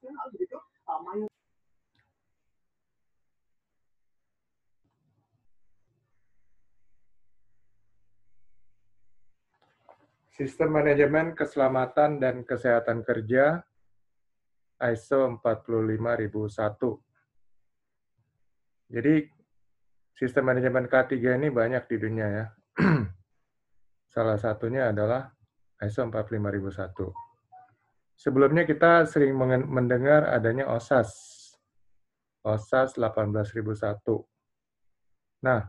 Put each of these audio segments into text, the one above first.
Sistem Manajemen Keselamatan dan Kesehatan Kerja ISO 45001. Jadi sistem manajemen K3 ini banyak di dunia ya. Salah satunya adalah ISO 45001. Sebelumnya kita sering mendengar adanya OSAS. OSAS 18001. Nah,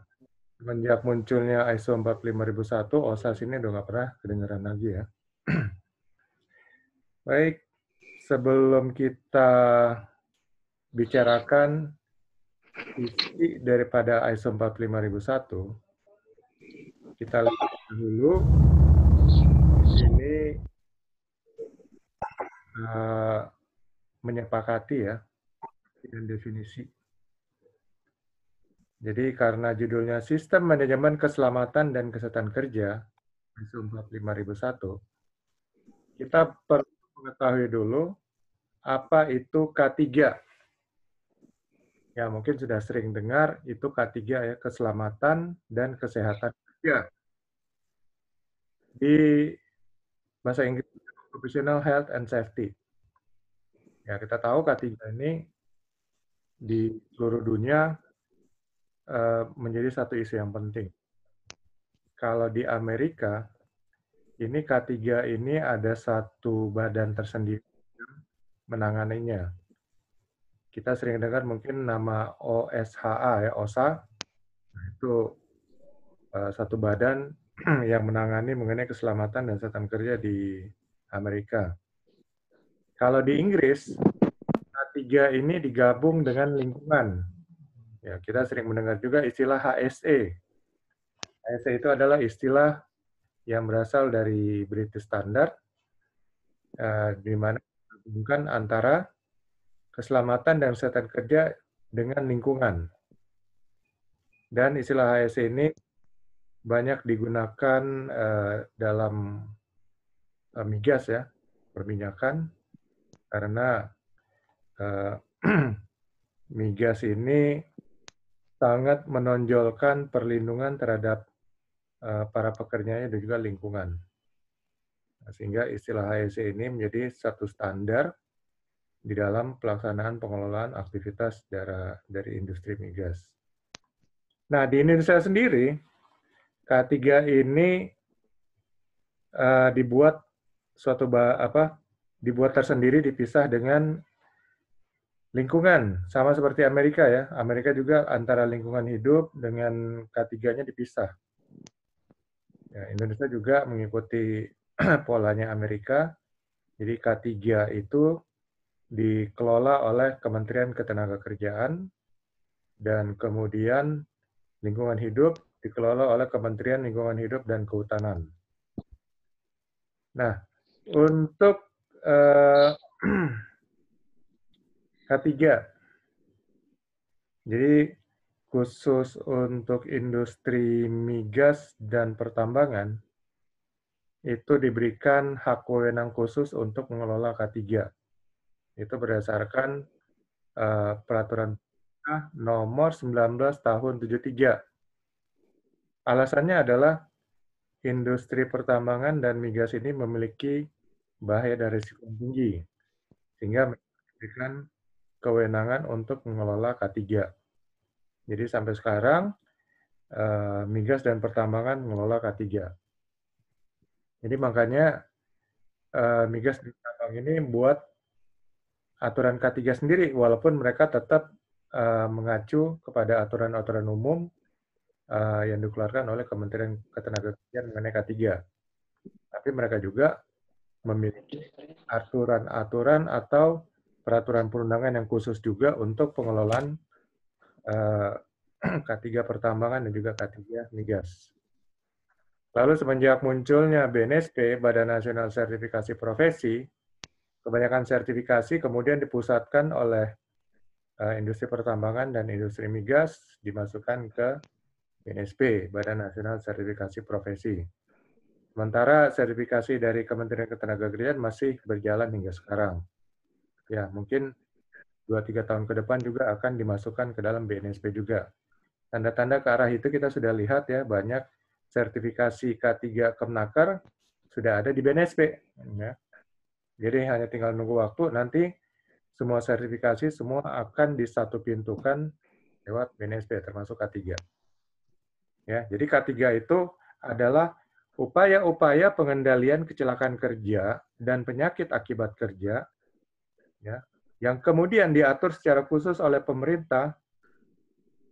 semenjak munculnya ISO 45001, OSAS ini udah nggak pernah kedengeran lagi ya. Baik, sebelum kita bicarakan isi daripada ISO 45001, kita lihat dulu ini menyepakati ya dengan definisi. Jadi karena judulnya Sistem Manajemen Keselamatan dan Kesehatan Kerja ISO 45001, kita perlu mengetahui dulu apa itu K3. Ya, mungkin sudah sering dengar itu K3 ya, keselamatan dan kesehatan kerja. Di bahasa Inggris, Occupational Health and Safety. Ya, kita tahu K3 ini di seluruh dunia menjadi satu isu yang penting. Kalau di Amerika, ini K3 ini ada satu badan tersendiri yang menanganinya. Kita sering dengar mungkin nama OSHA ya, OSHA. Itu satu badan yang menangani mengenai keselamatan dan kesehatan kerja di Amerika. Kalau di Inggris, K3 ini digabung dengan lingkungan. Ya, kita sering mendengar juga istilah HSE. HSE itu adalah istilah yang berasal dari British Standard, di mana menghubungkan antara keselamatan dan kesehatan kerja dengan lingkungan. Dan istilah HSE ini banyak digunakan dalam migas ya, perminyakan, karena migas ini sangat menonjolkan perlindungan terhadap para pekerjanya dan juga lingkungan. Sehingga istilah HSE ini menjadi satu standar di dalam pelaksanaan pengelolaan aktivitas dari industri migas. Nah, di Indonesia sendiri, K3 ini dibuat dibuat tersendiri, dipisah dengan lingkungan, sama seperti Amerika ya. Amerika juga antara lingkungan hidup dengan K3-nya dipisah. Ya, Indonesia juga mengikuti polanya Amerika. Jadi K3 itu dikelola oleh Kementerian Ketenagakerjaan, dan kemudian lingkungan hidup dikelola oleh Kementerian Lingkungan Hidup dan Kehutanan. Nah, untuk K3, jadi khusus untuk industri migas dan pertambangan, itu diberikan hak wewenang khusus untuk mengelola K3. Itu berdasarkan peraturan nomor 19 tahun 73. Alasannya adalah industri pertambangan dan migas ini memiliki bahaya dan risiko tinggi, sehingga memberikan kewenangan untuk mengelola K3. Jadi sampai sekarang migas dan pertambangan mengelola K3. Jadi makanya migas dan pertambangan ini buat aturan K3 sendiri, walaupun mereka tetap mengacu kepada aturan-aturan umum yang dikeluarkan oleh Kementerian Ketenagakerjaan mengenai K3. Tapi mereka juga memiliki aturan-aturan atau peraturan perundangan yang khusus juga untuk pengelolaan K3 pertambangan dan juga K3 migas. Lalu semenjak munculnya BNSP, Badan Nasional Sertifikasi Profesi, kebanyakan sertifikasi kemudian dipusatkan oleh industri pertambangan dan industri migas, dimasukkan ke BNSP, Badan Nasional Sertifikasi Profesi. Sementara sertifikasi dari Kementerian Ketenagakerjaan masih berjalan hingga sekarang. Ya, mungkin 2-3 tahun ke depan juga akan dimasukkan ke dalam BNSP juga. Tanda-tanda ke arah itu kita sudah lihat ya, banyak sertifikasi K3 Kemnaker sudah ada di BNSP. Ya. Jadi hanya tinggal nunggu waktu, nanti semua sertifikasi semua akan disatu pintukan lewat BNSP, termasuk K3. Ya, jadi K3 itu adalah upaya-upaya pengendalian kecelakaan kerja dan penyakit akibat kerja, ya, yang kemudian diatur secara khusus oleh pemerintah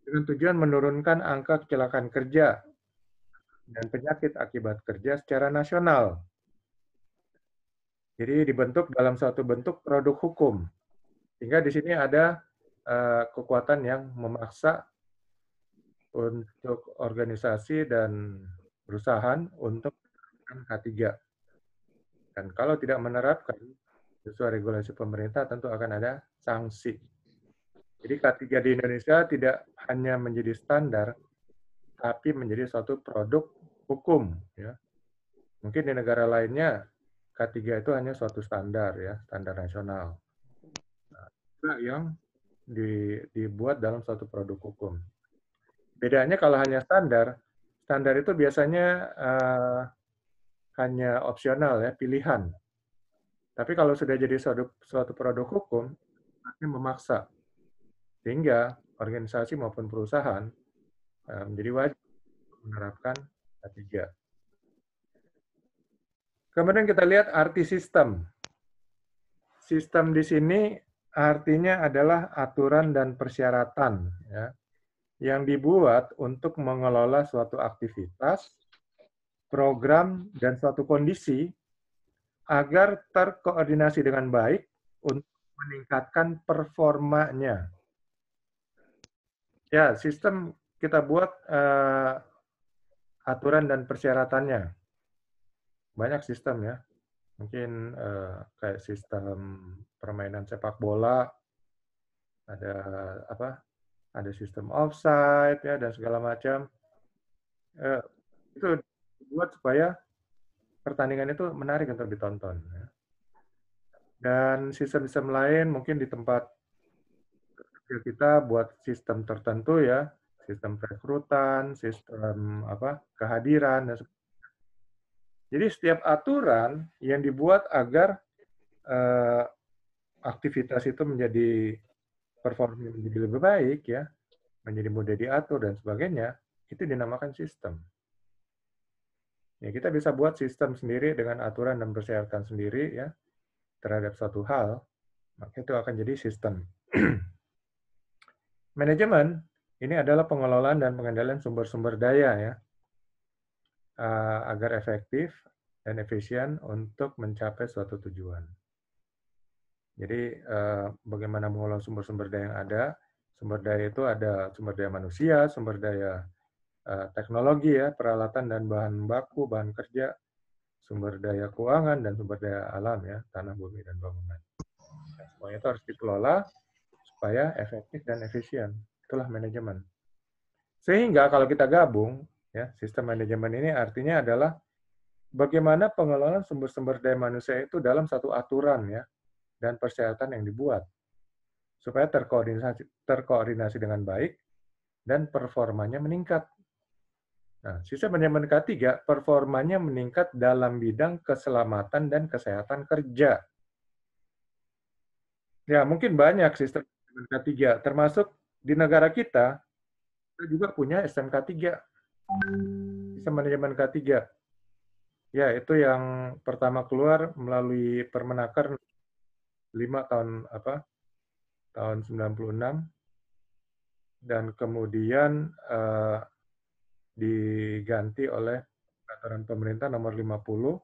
dengan tujuan menurunkan angka kecelakaan kerja dan penyakit akibat kerja secara nasional. Jadi dibentuk dalam suatu bentuk produk hukum. Sehingga di sini ada kekuatan yang memaksa untuk organisasi dan perusahaan untuk menerapkan K3. Dan kalau tidak menerapkan sesuai regulasi pemerintah, tentu akan ada sanksi. Jadi K3 di Indonesia tidak hanya menjadi standar, tapi menjadi suatu produk hukum. Ya. Mungkin di negara lainnya K3 itu hanya suatu standar, ya, standar nasional. Nah, yang dibuat dalam suatu produk hukum. Bedanya kalau hanya standar, standar itu biasanya hanya opsional, ya, pilihan. Tapi kalau sudah jadi suatu produk hukum, artinya memaksa. Sehingga organisasi maupun perusahaan menjadi wajib menerapkan K3. Kemudian kita lihat arti sistem. Sistem di sini artinya adalah aturan dan persyaratan, ya, yang dibuat untuk mengelola suatu aktivitas, program, dan suatu kondisi agar terkoordinasi dengan baik untuk meningkatkan performanya. Ya, sistem kita buat aturan dan persyaratannya. Banyak sistem, ya. Mungkin kayak sistem permainan sepak bola, ada apa? Ada sistem offside, ya, dan segala macam. Itu dibuat supaya pertandingan itu menarik untuk ditonton. Ya. Dan sistem-sistem lain mungkin di tempat kita buat sistem tertentu, ya, sistem rekrutan, sistem kehadiran, dan jadi setiap aturan yang dibuat agar aktivitas itu menjadi performa menjadi lebih baik, ya, menjadi mudah diatur dan sebagainya, itu dinamakan sistem. Ya, kita bisa buat sistem sendiri dengan aturan dan persyaratan sendiri, ya, terhadap suatu hal, maka itu akan jadi sistem. Manajemen ini adalah pengelolaan dan pengendalian sumber-sumber daya, ya, agar efektif dan efisien untuk mencapai suatu tujuan. Jadi bagaimana mengelola sumber-sumber daya yang ada? Sumber daya itu ada sumber daya manusia, sumber daya teknologi, ya, peralatan dan bahan baku, bahan kerja, sumber daya keuangan, dan sumber daya alam, ya, tanah, bumi, dan bangunan. Nah, semuanya itu harus dikelola supaya efektif dan efisien. Itulah manajemen. Sehingga kalau kita gabung, ya, sistem manajemen ini artinya adalah bagaimana pengelolaan sumber-sumber daya manusia itu dalam satu aturan, ya, dan persyaratan yang dibuat supaya terkoordinasi dengan baik dan performanya meningkat. Nah, sistem manajemen K3 performanya meningkat dalam bidang keselamatan dan kesehatan kerja. Ya, mungkin banyak sistem manajemen K3, termasuk di negara kita juga punya SMK3, sistem manajemen K3. Ya, itu yang pertama keluar melalui Permenaker 5 tahun 96, dan kemudian diganti oleh peraturan pemerintah nomor 50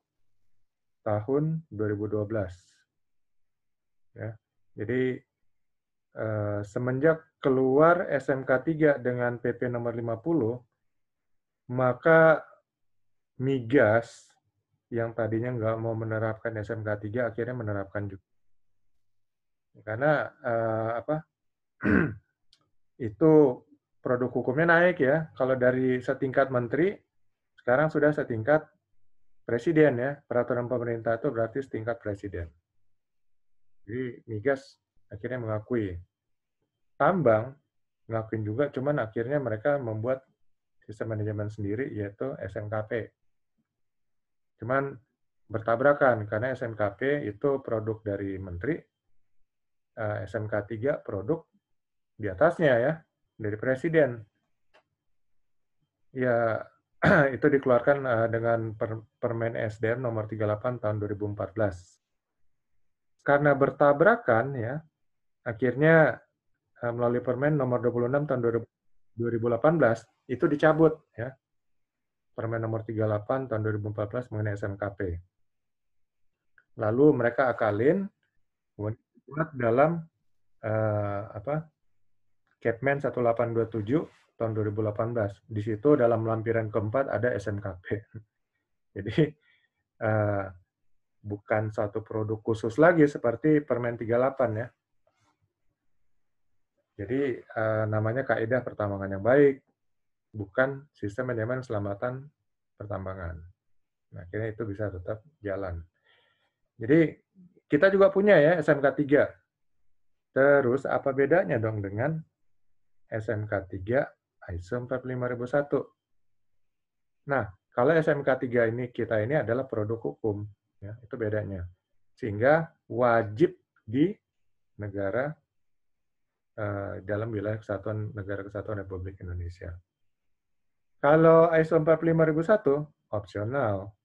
tahun 2012. Ya. Jadi semenjak keluar SMK3 dengan PP nomor 50, maka Migas yang tadinya nggak mau menerapkan SMK3 akhirnya menerapkan juga. Karena itu produk hukumnya naik, ya. Kalau dari setingkat menteri, sekarang sudah setingkat presiden, ya. Peraturan pemerintah itu berarti setingkat presiden. Jadi migas akhirnya mengakui. Tambang ngakuin juga, cuman akhirnya mereka membuat sistem manajemen sendiri, yaitu SMKP. Cuman bertabrakan, karena SMKP itu produk dari menteri, SMK 3 produk di atasnya ya, dari presiden. Ya, itu dikeluarkan dengan Permen SDM nomor 38 tahun 2014. Karena bertabrakan ya, akhirnya melalui Permen nomor 26 tahun 2018 itu dicabut ya. Permen nomor 38 tahun 2014 mengenai SMKP. Lalu mereka akalin kemudian dalam Kepmen 1827 tahun 2018. Di situ dalam lampiran keempat ada SMKP. Jadi bukan satu produk khusus lagi seperti Permen 38 ya. Jadi namanya kaidah pertambangan yang baik, bukan sistem manajemen keselamatan pertambangan. Nah, akhirnya itu bisa tetap jalan. Jadi kita juga punya ya SMK 3. Terus apa bedanya dong dengan SMK 3 ISO 45001? Nah, kalau SMK 3 ini kita ini adalah produk hukum, ya, itu bedanya. Sehingga wajib di negara dalam wilayah kesatuan negara kesatuan Republik Indonesia. Kalau ISO 45001 opsional,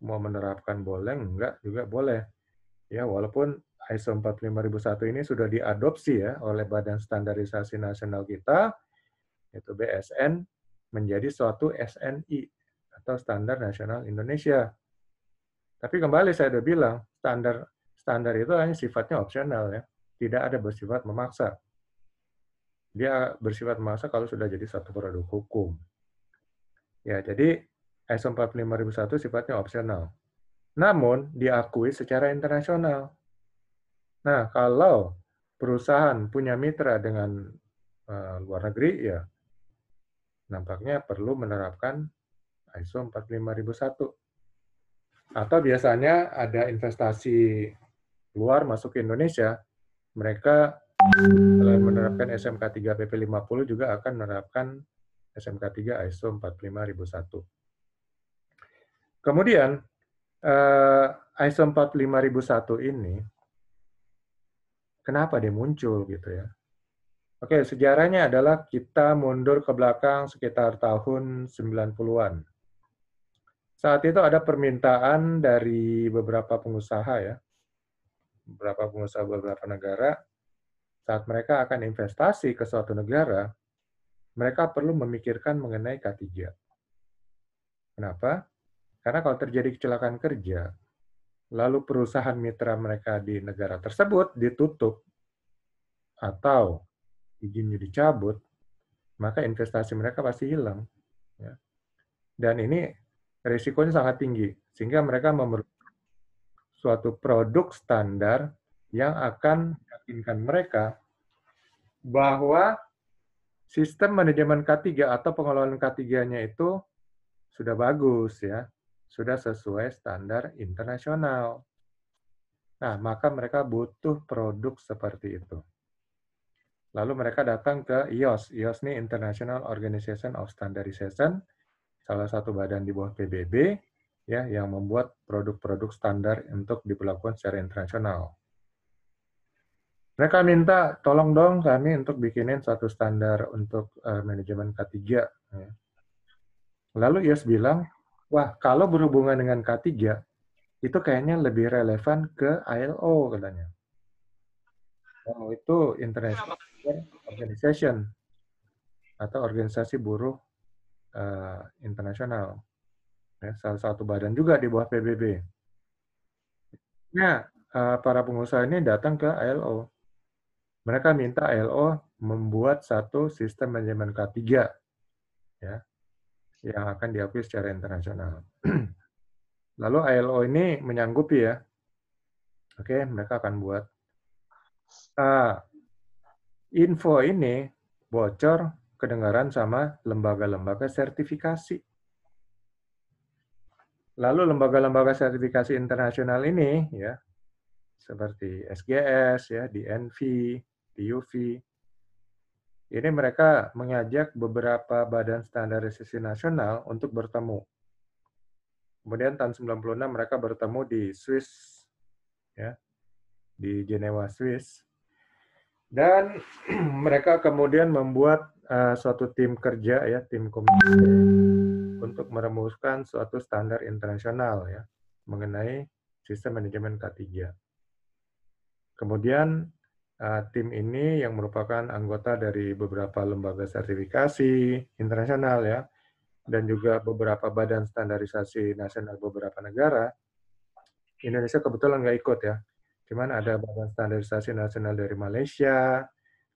mau menerapkan boleh, enggak juga boleh. Ya, walaupun ISO 45001 ini sudah diadopsi ya oleh Badan Standarisasi Nasional kita, yaitu BSN, menjadi suatu SNI atau Standar Nasional Indonesia. Tapi kembali saya sudah bilang, standar itu hanya sifatnya opsional ya, tidak ada bersifat memaksa. Dia bersifat memaksa kalau sudah jadi satu produk hukum. Ya, jadi ISO 45001 sifatnya opsional. Namun diakui secara internasional. Nah, kalau perusahaan punya mitra dengan luar negeri, ya nampaknya perlu menerapkan ISO 45001. Atau biasanya ada investasi luar masuk ke Indonesia, mereka selain menerapkan SMK 3 PP 50 juga akan menerapkan SMK 3 ISO 45001. Kemudian ISO 45001 ini kenapa dia muncul gitu ya? Oke, sejarahnya adalah kita mundur ke belakang sekitar tahun 90-an. Saat itu ada permintaan dari beberapa pengusaha ya, beberapa pengusaha beberapa negara, saat mereka akan investasi ke suatu negara, mereka perlu memikirkan mengenai K3. Kenapa? Karena kalau terjadi kecelakaan kerja, lalu perusahaan mitra mereka di negara tersebut ditutup atau izinnya dicabut, maka investasi mereka pasti hilang. Ya. Dan ini risikonya sangat tinggi, sehingga mereka memerlukan suatu produk standar yang akan meyakinkan mereka bahwa sistem manajemen K3 atau pengelolaan K3-nya itu sudah bagus ya, sudah sesuai standar internasional. Nah, maka mereka butuh produk seperti itu. Lalu mereka datang ke IOS. IOS ini International Organization of Standardization, salah satu badan di bawah PBB, ya, yang membuat produk-produk standar untuk diberlakukan secara internasional. Mereka minta, tolong dong kami untuk bikinin suatu standar untuk manajemen K3. Ya. Lalu IOS bilang, wah, kalau berhubungan dengan K3, itu kayaknya lebih relevan ke ILO, katanya. Oh, itu International Organization, atau organisasi buruh internasional. Ya, salah satu badan juga di bawah PBB. Nah, para pengusaha ini datang ke ILO. Mereka minta ILO membuat satu sistem manajemen K3 ya, yang akan diakui secara internasional. Lalu ILO ini menyanggupi ya. Oke, mereka akan buat. Info ini bocor kedengaran sama lembaga-lembaga sertifikasi. Lalu lembaga-lembaga sertifikasi internasional ini ya seperti SGS, ya, DNV, TUV. Ini mereka mengajak beberapa badan standarisasi nasional untuk bertemu. Kemudian tahun 96 mereka bertemu di Swiss, ya, di Jenewa, Swiss. Dan mereka kemudian membuat suatu tim kerja, ya, tim komite untuk merumuskan suatu standar internasional, ya, mengenai sistem manajemen K3. Kemudian tim ini yang merupakan anggota dari beberapa lembaga sertifikasi internasional, ya, dan juga beberapa badan standarisasi nasional beberapa negara. Indonesia kebetulan nggak ikut, ya. Cuman ada badan standarisasi nasional dari Malaysia,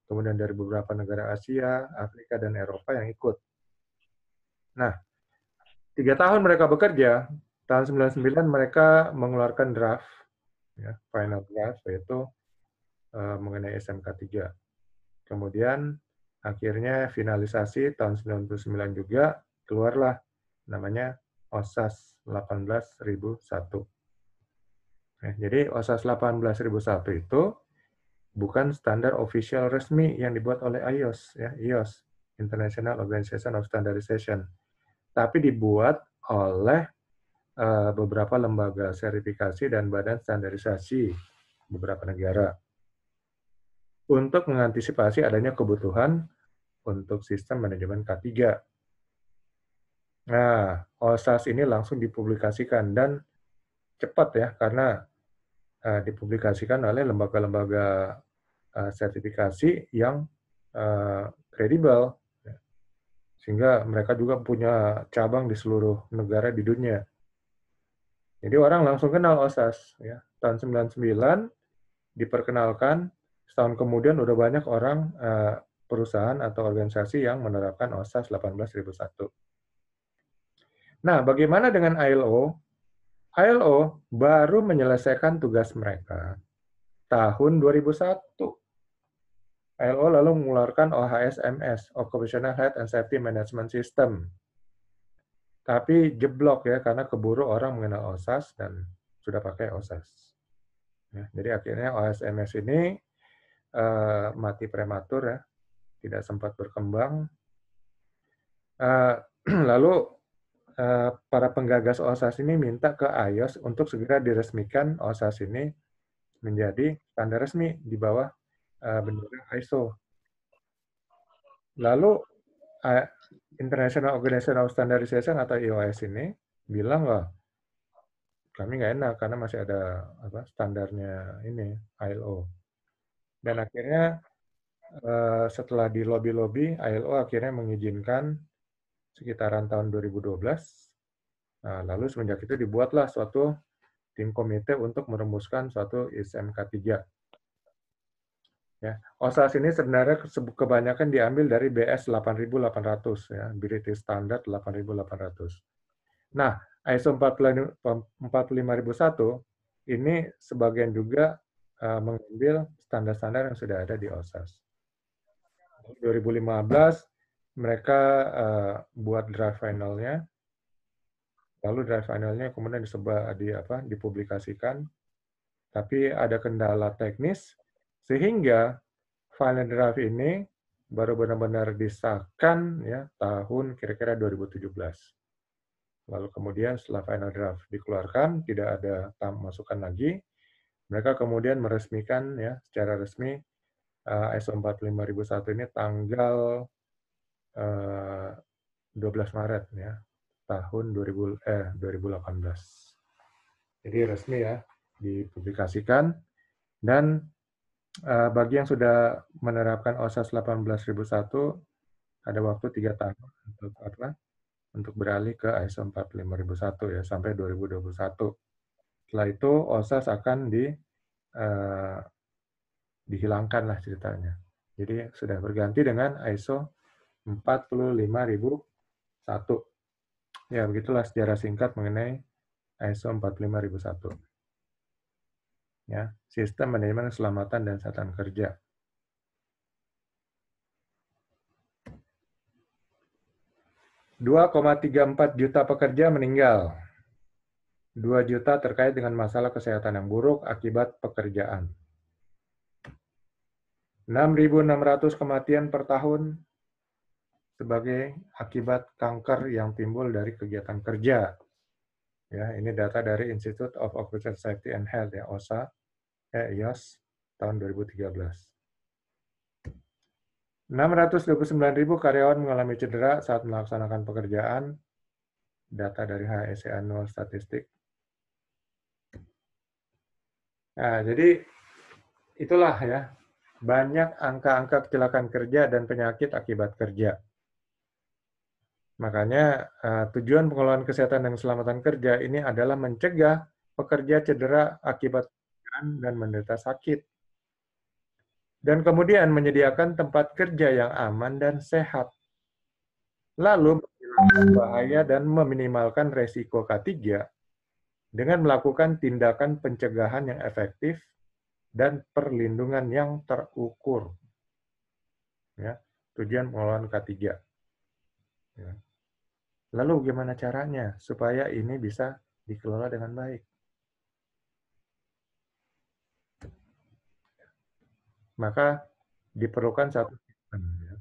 kemudian dari beberapa negara Asia, Afrika, dan Eropa yang ikut. Nah, 3 tahun mereka bekerja, tahun 99 mereka mengeluarkan draft, ya, final draft, yaitu mengenai SMK3. Kemudian akhirnya finalisasi tahun 99 juga, keluarlah namanya OSAS 18001. Jadi OSAS 18001 itu bukan standar official resmi yang dibuat oleh IOS, ya, IOS, International Organization of Standardization, tapi dibuat oleh beberapa lembaga sertifikasi dan badan standarisasi beberapa negara untuk mengantisipasi adanya kebutuhan untuk sistem manajemen K3. Nah, OSAS ini langsung dipublikasikan dan cepat, ya, karena dipublikasikan oleh lembaga-lembaga sertifikasi yang kredibel, sehingga mereka juga punya cabang di seluruh negara di dunia. Jadi orang langsung kenal OSAS, ya. Tahun 99 diperkenalkan, setahun kemudian udah banyak orang perusahaan atau organisasi yang menerapkan OSAS 18001. Nah, bagaimana dengan ILO? ILO baru menyelesaikan tugas mereka tahun 2001. ILO lalu mengeluarkan OHSMS, Occupational Health and Safety Management System. Tapi jeblok, ya, karena keburu orang mengenal OSAS dan sudah pakai OSAS. Ya, jadi akhirnya OHSMS ini mati prematur, ya, tidak sempat berkembang. Lalu para penggagas OSAS ini minta ke IOS untuk segera diresmikan OSAS ini menjadi standar resmi di bawah bendera ISO. Lalu International Organization of Standardization atau IOS ini bilang, loh, kami nggak enak karena masih ada standarnya ini ILO. Dan akhirnya setelah di lobby-lobby, ILO akhirnya mengizinkan sekitaran tahun 2012. Nah, lalu semenjak itu dibuatlah suatu tim komite untuk merumuskan suatu SMK3. Ya, OSAS ini sebenarnya kebanyakan diambil dari BS 8800, ya, British Standard 8800. Nah, ISO 45001 ini sebagian juga mengambil standar-standar yang sudah ada di OSAS. 2015 mereka buat draft finalnya, lalu draft finalnya kemudian dipublikasikan, tapi ada kendala teknis sehingga final draft ini baru benar-benar disahkan, ya, tahun kira-kira 2017. Lalu kemudian setelah final draft dikeluarkan, tidak ada masukan lagi, mereka kemudian meresmikan, ya, secara resmi ISO 45001 ini tanggal 12 Maret, ya, tahun 2018. Jadi resmi, ya, dipublikasikan, dan bagi yang sudah menerapkan OSAS 18001 ada waktu 3 tahun untuk beralih ke ISO 45001, ya, sampai 2021. Setelah itu OSAS akan dihilangkan lah ceritanya. Jadi sudah berganti dengan ISO 45001. Ya, begitulah sejarah singkat mengenai ISO 45001. Ya, Sistem Manajemen Keselamatan dan Kesehatan Kerja. 2,34 juta pekerja meninggal 2 juta terkait dengan masalah kesehatan yang buruk akibat pekerjaan. 6.600 kematian per tahun sebagai akibat kanker yang timbul dari kegiatan kerja. Ya, ini data dari Institute of Occupational Safety and Health ya, OSHA, IOS tahun 2013. 629.000 karyawan mengalami cedera saat melaksanakan pekerjaan, data dari HSE Annual Statistik. Nah, jadi itulah ya, banyak angka-angka kecelakaan kerja dan penyakit akibat kerja. Makanya tujuan pengelolaan kesehatan dan keselamatan kerja ini adalah mencegah pekerja cedera akibat pekerjaan dan menderita sakit. Dan kemudian menyediakan tempat kerja yang aman dan sehat. Lalu menghilangkan bahaya dan meminimalkan resiko K3 dengan melakukan tindakan pencegahan yang efektif dan perlindungan yang terukur. Ya, tujuan pengelolaan K3. Ya. Lalu gimana caranya supaya ini bisa dikelola dengan baik? Maka diperlukan satu sistem. Ya.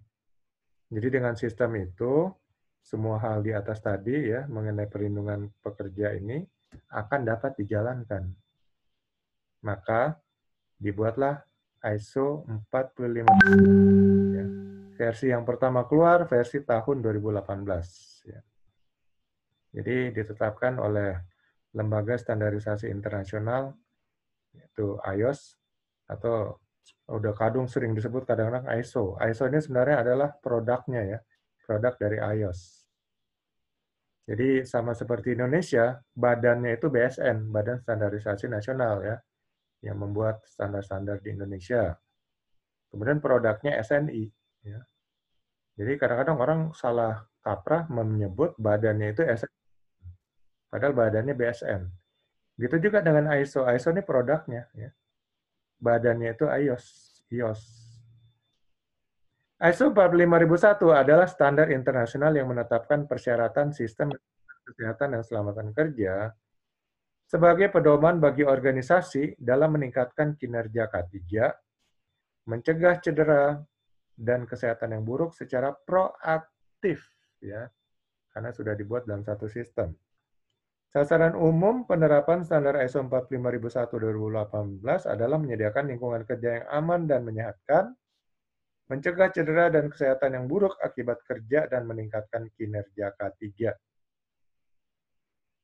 Jadi dengan sistem itu, semua hal di atas tadi ya mengenai perlindungan pekerja ini akan dapat dijalankan. Maka dibuatlah ISO 45000 ya. Versi yang pertama keluar versi tahun 2018 ya. Jadi ditetapkan oleh Lembaga Standarisasi Internasional yaitu IOS atau udah kadung sering disebut kadang-kadang ISO. ISO ini sebenarnya adalah produknya ya, produk dari IOS. Jadi sama seperti Indonesia, badannya itu BSN, Badan Standarisasi Nasional ya, yang membuat standar-standar di Indonesia. Kemudian produknya SNI. Ya. Jadi kadang-kadang orang salah kaprah menyebut badannya itu SNI, padahal badannya BSN. Gitu juga dengan ISO. ISO ini produknya. Ya. Badannya itu IOS. ISO 45001 adalah standar internasional yang menetapkan persyaratan sistem kesehatan dan keselamatan kerja sebagai pedoman bagi organisasi dalam meningkatkan kinerja K3, mencegah cedera, dan kesehatan yang buruk secara proaktif, ya, karena sudah dibuat dalam satu sistem. Sasaran umum penerapan standar ISO 45001-2018 adalah menyediakan lingkungan kerja yang aman dan menyehatkan, mencegah cedera dan kesehatan yang buruk akibat kerja, dan meningkatkan kinerja K3.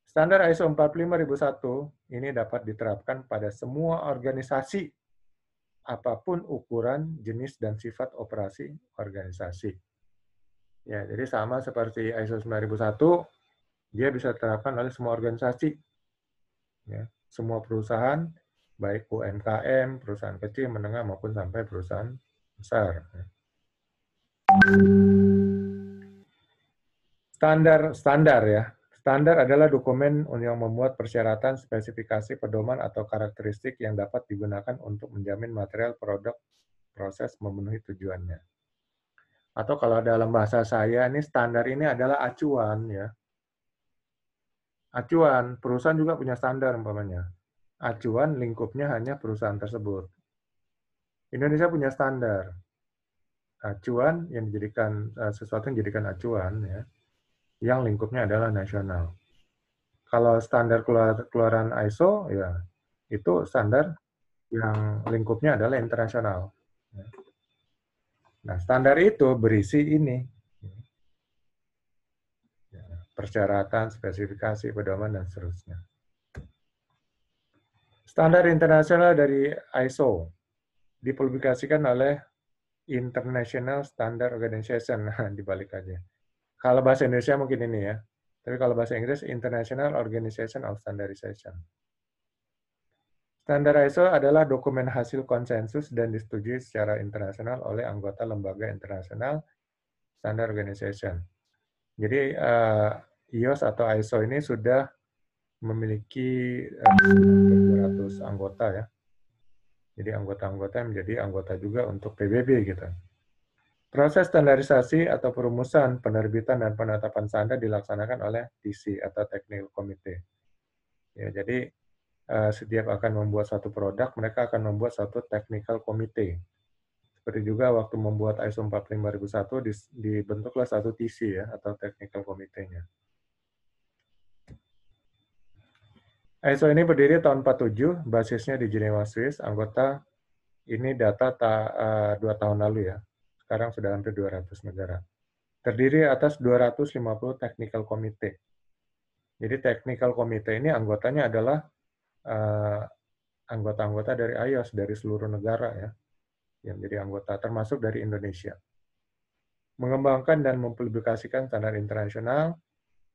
Standar ISO 45001 ini dapat diterapkan pada semua organisasi, apapun ukuran, jenis, dan sifat operasi organisasi. Ya, jadi sama seperti ISO 9001, dia bisa diterapkan oleh semua organisasi. Ya, semua perusahaan, baik UMKM, perusahaan kecil, menengah, maupun sampai perusahaan besar. Standar ya. Standar adalah dokumen yang memuat persyaratan, spesifikasi, pedoman, atau karakteristik yang dapat digunakan untuk menjamin material, produk, proses memenuhi tujuannya. Atau kalau dalam bahasa saya, ini standar ini adalah acuan ya. Acuan, perusahaan juga punya standar umpamanya. Acuan lingkupnya hanya perusahaan tersebut. Indonesia punya standar. Acuan yang dijadikan sesuatu yang dijadikan acuan ya, yang lingkupnya adalah nasional. Kalau standar keluaran ISO ya itu standar yang lingkupnya adalah internasional. Nah, standar itu berisi ini. Persyaratan, spesifikasi, pedoman, dan seterusnya. Standar internasional dari ISO dipublikasikan oleh International Standard Organization. Nah, dibalik aja. Kalau bahasa Indonesia mungkin ini ya. Tapi kalau bahasa Inggris, International Organization of Standardization. Standar ISO adalah dokumen hasil konsensus dan disetujui secara internasional oleh anggota lembaga internasional Standard Organization. Jadi IOS atau ISO ini sudah memiliki 200 anggota ya. Jadi anggota-anggota yang menjadi anggota juga untuk PBB gitu. Proses standarisasi atau perumusan, penerbitan, dan penetapan standar dilaksanakan oleh TC atau Technical Committee. Ya, jadi setiap akan membuat satu produk, mereka akan membuat satu technical committee. Seperti juga waktu membuat ISO 45001 dibentuklah satu TC ya, atau technical committee-nya. ISO ini berdiri tahun 47, basisnya di Jenewa, Swiss. Anggota ini data 2 tahun lalu ya. Sekarang sudah hampir 200 negara. Terdiri atas 250 technical committee. Jadi technical committee ini anggotanya adalah anggota-anggota dari IOS dari seluruh negara ya, yang jadi anggota, termasuk dari Indonesia. Mengembangkan dan mempublikasikan standar internasional,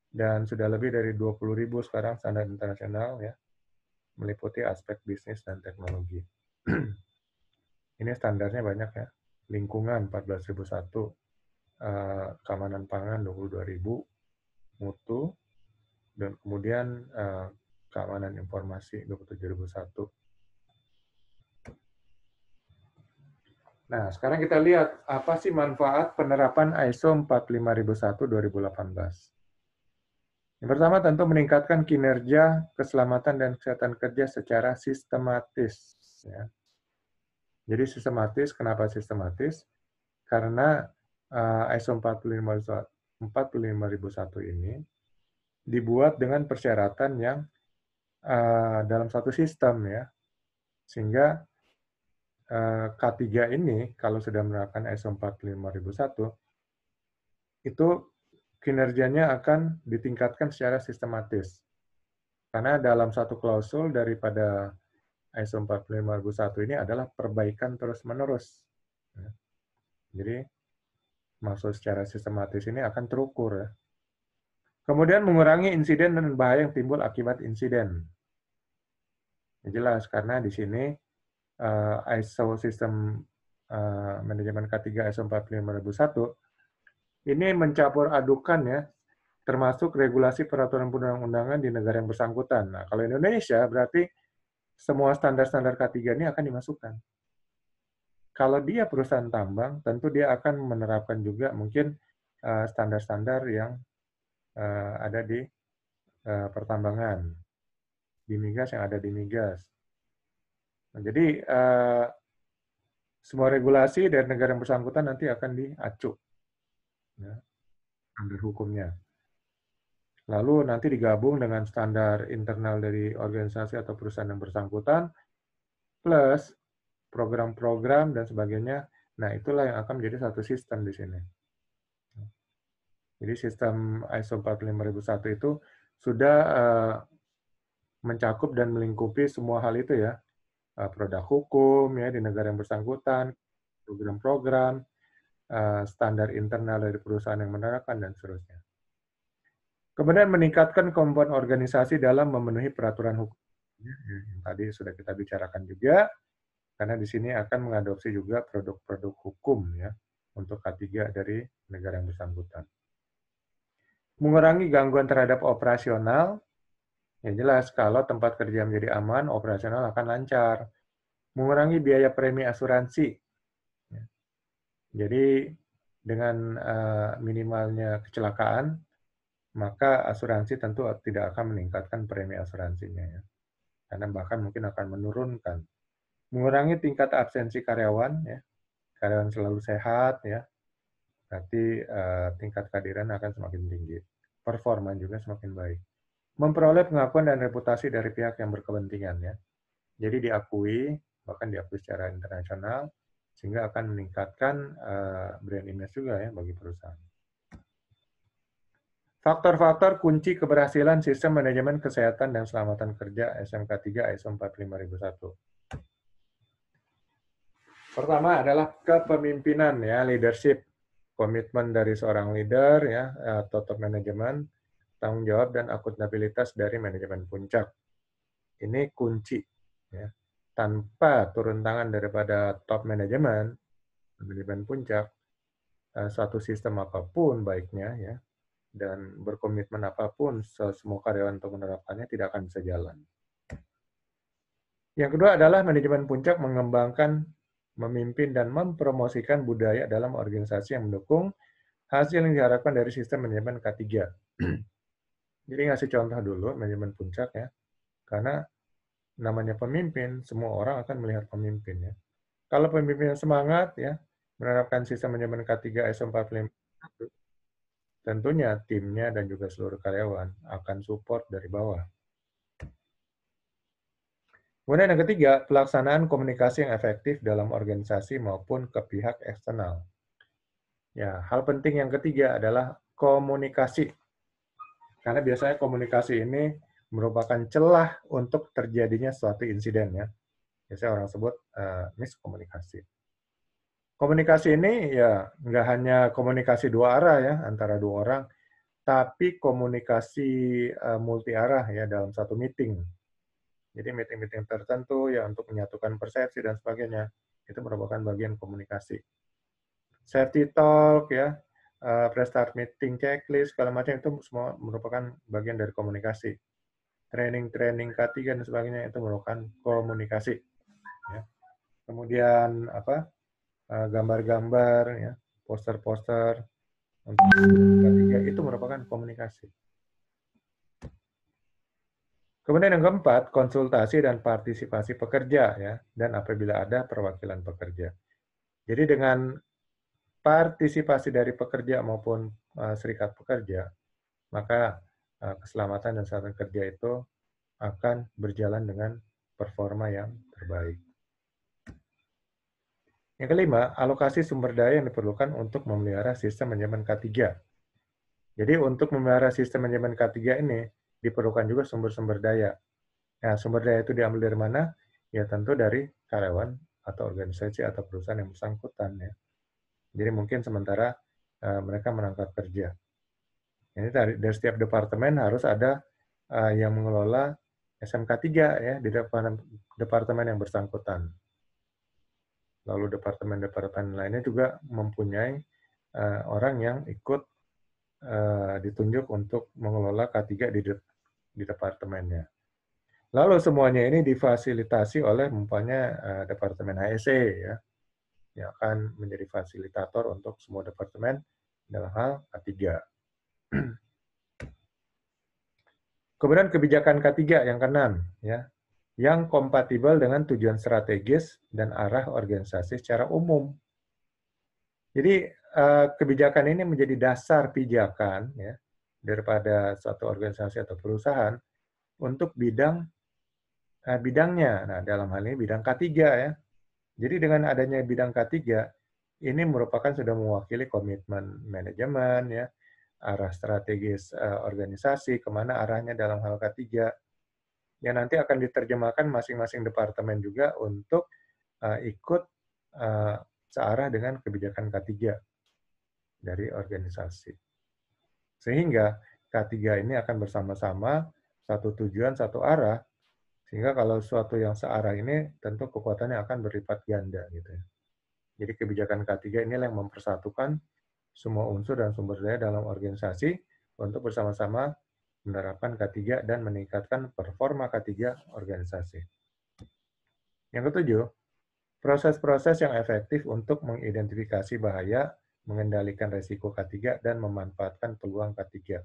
dan sudah lebih dari 20.000 sekarang standar internasional ya, meliputi aspek bisnis dan teknologi. Ini standarnya banyak ya, lingkungan 14.001, keamanan pangan 22.000, mutu, dan kemudian keamanan informasi 27.001. Nah, sekarang kita lihat apa sih manfaat penerapan ISO 45001 2018. Yang pertama tentu meningkatkan kinerja, keselamatan, dan kesehatan kerja secara sistematis. Ya. Jadi sistematis, kenapa sistematis? Karena ISO 45001 ini dibuat dengan persyaratan yang dalam satu sistem ya, sehingga K3 ini kalau sudah menerapkan ISO 45001 itu kinerjanya akan ditingkatkan secara sistematis. Karena dalam satu klausul daripada ISO 45001 ini adalah perbaikan terus-menerus. Jadi maksud secara sistematis ini akan terukur ya. Kemudian mengurangi insiden dan bahaya yang timbul akibat insiden. Yang jelas karena di sini ISO sistem manajemen K3 ISO 45001 ini mencampur adukan ya, termasuk regulasi peraturan perundang-undangan di negara yang bersangkutan. Nah, kalau Indonesia berarti semua standar-standar K3 ini akan dimasukkan. Kalau dia perusahaan tambang, tentu dia akan menerapkan juga mungkin standar-standar yang ada di pertambangan, di migas yang ada di migas. Nah, jadi semua regulasi dari negara yang bersangkutan nanti akan diacu, ya, standar hukumnya. Lalu nanti digabung dengan standar internal dari organisasi atau perusahaan yang bersangkutan, plus program-program dan sebagainya. Nah, itulah yang akan menjadi satu sistem di sini. Jadi sistem ISO 45001 itu sudah mencakup dan melingkupi semua hal itu ya. Produk hukum ya di negara yang bersangkutan, program-program, standar internal dari perusahaan yang menerapkan, dan seterusnya. Kemudian meningkatkan kemampuan organisasi dalam memenuhi peraturan hukum. Yang tadi sudah kita bicarakan juga, karena di sini akan mengadopsi juga produk-produk hukum ya untuk K3 dari negara yang bersangkutan. Mengurangi gangguan terhadap operasional, ya jelas kalau tempat kerja menjadi aman, operasional akan lancar. Mengurangi biaya premi asuransi. Jadi dengan minimalnya kecelakaan, maka asuransi tentu tidak akan meningkatkan premi asuransinya ya. Karena bahkan mungkin akan menurunkan. Mengurangi tingkat absensi karyawan ya. Karyawan selalu sehat ya. Berarti tingkat kehadiran akan semakin tinggi. Performa juga semakin baik. Memperoleh pengakuan dan reputasi dari pihak yang berkepentingan ya. Jadi diakui, bahkan diakui secara internasional, sehingga akan meningkatkan brand image juga ya bagi perusahaan. Faktor-faktor kunci keberhasilan sistem manajemen kesehatan dan selamatan kerja SMK3 ISO 45001. Pertama adalah kepemimpinan ya, leadership, komitmen dari seorang leader ya, atau top manajemen, tanggung jawab dan akuntabilitas dari manajemen puncak. Ini kunci ya. Tanpa turun tangan daripada top manajemen puncak, suatu sistem apapun baiknya ya, dan berkomitmen apapun, semua karyawan untuk menerapkannya tidak akan bisa jalan. Yang kedua adalah manajemen puncak mengembangkan, memimpin, dan mempromosikan budaya dalam organisasi yang mendukung hasil yang diharapkan dari sistem manajemen K3. Jadi ngasih contoh dulu manajemen puncak ya. Karena namanya pemimpin, semua orang akan melihat pemimpin ya. Kalau pemimpinnya semangat ya, menerapkan sistem manajemen K3 ISO 451, tentunya timnya dan juga seluruh karyawan akan support dari bawah. Kemudian yang ketiga, pelaksanaan komunikasi yang efektif dalam organisasi maupun ke pihak eksternal. Ya, hal penting yang ketiga adalah komunikasi. Karena biasanya komunikasi ini merupakan celah untuk terjadinya suatu insiden ya. Biasanya orang sebut miskomunikasi. Komunikasi ini ya nggak hanya komunikasi dua arah ya antara dua orang, tapi komunikasi multi arah ya dalam satu meeting. Jadi meeting-meeting tertentu ya untuk menyatukan persepsi dan sebagainya itu merupakan bagian komunikasi. Safety talk ya, pre-start meeting checklist segala macam itu semua merupakan bagian dari komunikasi. Training K3 dan sebagainya itu merupakan komunikasi. Ya. Kemudian apa? Gambar-gambar ya, poster-poster untuk K3 itu merupakan komunikasi. Kemudian yang keempat, konsultasi dan partisipasi pekerja ya, dan apabila ada perwakilan pekerja. Jadi dengan partisipasi dari pekerja maupun serikat pekerja, maka keselamatan dan kesehatan kerja itu akan berjalan dengan performa yang terbaik. Yang kelima, alokasi sumber daya yang diperlukan untuk memelihara sistem manajemen K3. Jadi untuk memelihara sistem manajemen K3 ini diperlukan juga sumber-sumber daya. Nah, sumber daya itu diambil dari mana? Ya tentu dari karyawan atau organisasi atau perusahaan yang bersangkutan ya. Jadi mungkin sementara mereka menangkap kerja. Ini dari setiap departemen harus ada yang mengelola SMK3 ya di departemen yang bersangkutan. Lalu departemen-departemen lainnya juga mempunyai orang yang ikut ditunjuk untuk mengelola K3 di departemennya. Lalu semuanya ini difasilitasi oleh umpamanya Departemen HSE ya, yang akan menjadi fasilitator untuk semua departemen dalam hal K3. Kemudian kebijakan K3 yang keenam ya, yang kompatibel dengan tujuan strategis dan arah organisasi secara umum. Jadi kebijakan ini menjadi dasar pijakan ya daripada suatu organisasi atau perusahaan untuk bidangnya. Nah, dalam hal ini bidang K3 ya. Jadi dengan adanya bidang K3, ini merupakan sudah mewakili komitmen manajemen, ya, arah strategis organisasi, kemana arahnya dalam hal K3, yang nanti akan diterjemahkan masing-masing departemen juga untuk ikut searah dengan kebijakan K3 dari organisasi. Sehingga K3 ini akan bersama-sama satu tujuan, satu arah, sehingga kalau suatu yang searah ini tentu kekuatannya akan berlipat ganda gitu ya. Jadi kebijakan K3 inilah yang mempersatukan semua unsur dan sumber daya dalam organisasi untuk bersama-sama menerapkan K3 dan meningkatkan performa K3 organisasi. Yang ketujuh, proses-proses yang efektif untuk mengidentifikasi bahaya, mengendalikan resiko K3 dan memanfaatkan peluang K3.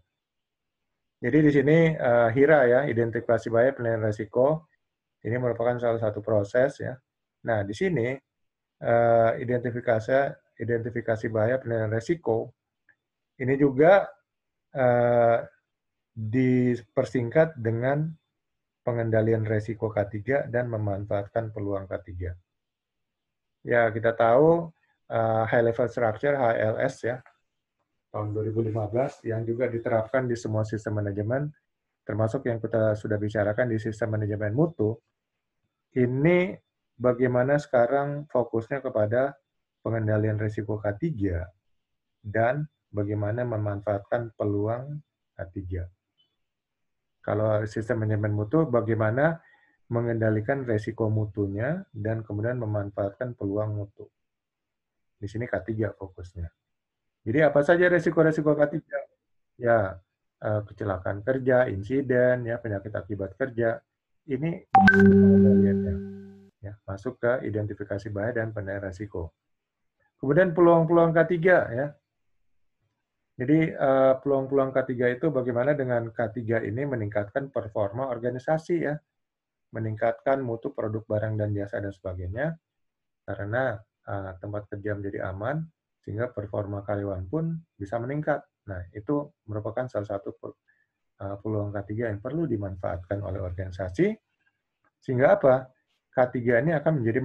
Jadi di sini HIRA ya, identifikasi bahaya penilaian resiko, ini merupakan salah satu proses ya. Nah, di sini identifikasi bahaya penilaian resiko ini juga dipersingkat dengan pengendalian resiko K3 dan memanfaatkan peluang K3. Ya, kita tahu High Level Structure, HLS ya, tahun 2015 yang juga diterapkan di semua sistem manajemen, termasuk yang kita sudah bicarakan di sistem manajemen mutu. Ini bagaimana sekarang fokusnya kepada pengendalian risiko K3 dan bagaimana memanfaatkan peluang K3. Kalau sistem manajemen mutu, bagaimana mengendalikan risiko mutunya dan kemudian memanfaatkan peluang mutu. Di sini K3 fokusnya. Jadi apa saja risiko-risiko K3? Ya, kecelakaan kerja, insiden, ya penyakit akibat kerja. Ini pengendaliannya. Ya, masuk ke identifikasi bahaya dan penilaian risiko. Kemudian peluang-peluang K3 ya. Jadi peluang-peluang K3 itu bagaimana dengan K3 ini meningkatkan performa organisasi ya. meningkatkan mutu produk barang dan jasa dan sebagainya, karena tempat kerja menjadi aman, sehingga performa karyawan pun bisa meningkat. Nah, itu merupakan salah satu peluang K3 yang perlu dimanfaatkan oleh organisasi, sehingga apa? K3 ini akan menjadi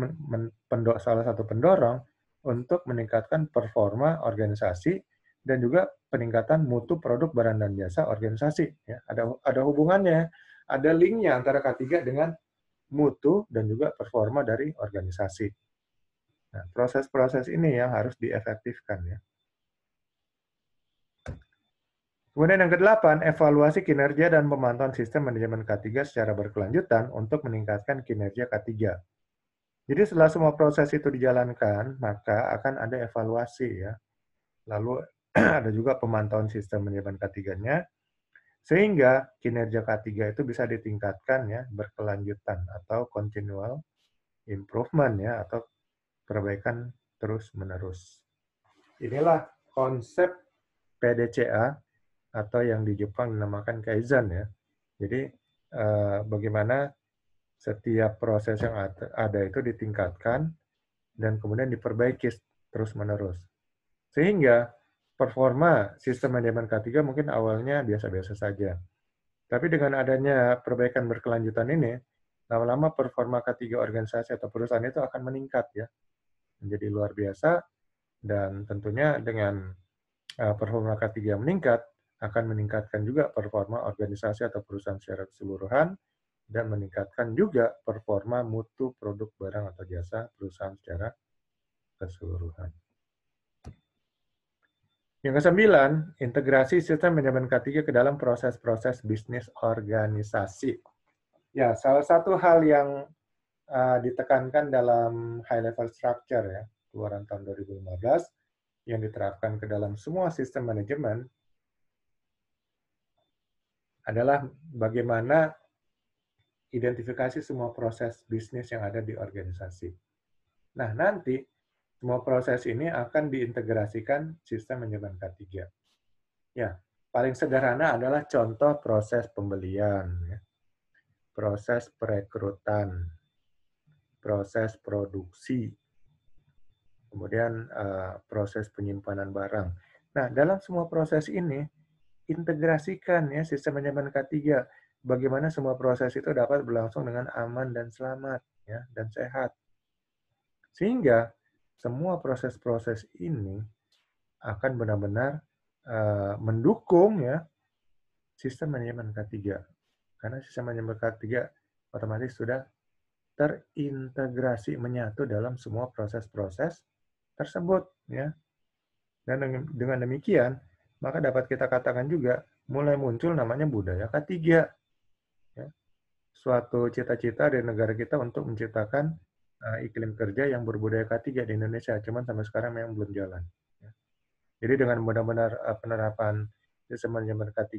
salah satu pendorong untuk meningkatkan performa organisasi dan juga peningkatan mutu produk barang dan jasa organisasi. Ya, ada hubungannya, ada linknya antara K3 dengan mutu dan juga performa dari organisasi. Nah, proses-proses ini yang harus diefektifkan ya. Kemudian yang kedelapan, evaluasi kinerja dan pemantauan sistem manajemen K3 secara berkelanjutan untuk meningkatkan kinerja K3. Jadi setelah semua proses itu dijalankan, maka akan ada evaluasi ya. Lalu ada juga pemantauan sistem manajemen K3-nya, sehingga kinerja K3 itu bisa ditingkatkan ya, berkelanjutan atau continual improvement ya, atau perbaikan terus-menerus. Inilah konsep PDCA atau yang di Jepang dinamakan Kaizen ya. Jadi bagaimana setiap proses yang ada itu ditingkatkan dan kemudian diperbaiki terus-menerus. Sehingga performa sistem manajemen K3 mungkin awalnya biasa-biasa saja. Tapi dengan adanya perbaikan berkelanjutan ini, lama-lama performa K3 organisasi atau perusahaan itu akan meningkat ya, menjadi luar biasa, dan tentunya dengan performa K3 meningkat, akan meningkatkan juga performa organisasi atau perusahaan secara keseluruhan, dan meningkatkan juga performa mutu produk barang atau jasa perusahaan secara keseluruhan. Yang kesembilan, integrasi sistem manajemen K3 ke dalam proses-proses bisnis organisasi. Ya, salah satu hal yang ditekankan dalam high level structure ya, keluaran tahun 2015, yang diterapkan ke dalam semua sistem manajemen adalah bagaimana identifikasi semua proses bisnis yang ada di organisasi. Nah, nanti semua proses ini akan diintegrasikan sistem manajemen K3. Ya, paling sederhana adalah contoh proses pembelian, ya, proses perekrutan, proses produksi, kemudian proses penyimpanan barang. Nah, dalam semua proses ini, integrasikan ya sistem manajemen K3, bagaimana semua proses itu dapat berlangsung dengan aman dan selamat ya, dan sehat. Sehingga semua proses-proses ini akan benar-benar mendukung ya sistem manajemen K3. Karena sistem manajemen K3 otomatis sudah terintegrasi menyatu dalam semua proses-proses tersebut ya. Dan dengan demikian, maka dapat kita katakan juga mulai muncul namanya budaya K3. Ya. Suatu cita-cita dari negara kita untuk menciptakan iklim kerja yang berbudaya K3 di Indonesia, cuman sampai sekarang memang belum jalan. Ya. Jadi dengan benar-benar penerapan sistem manajemen K3,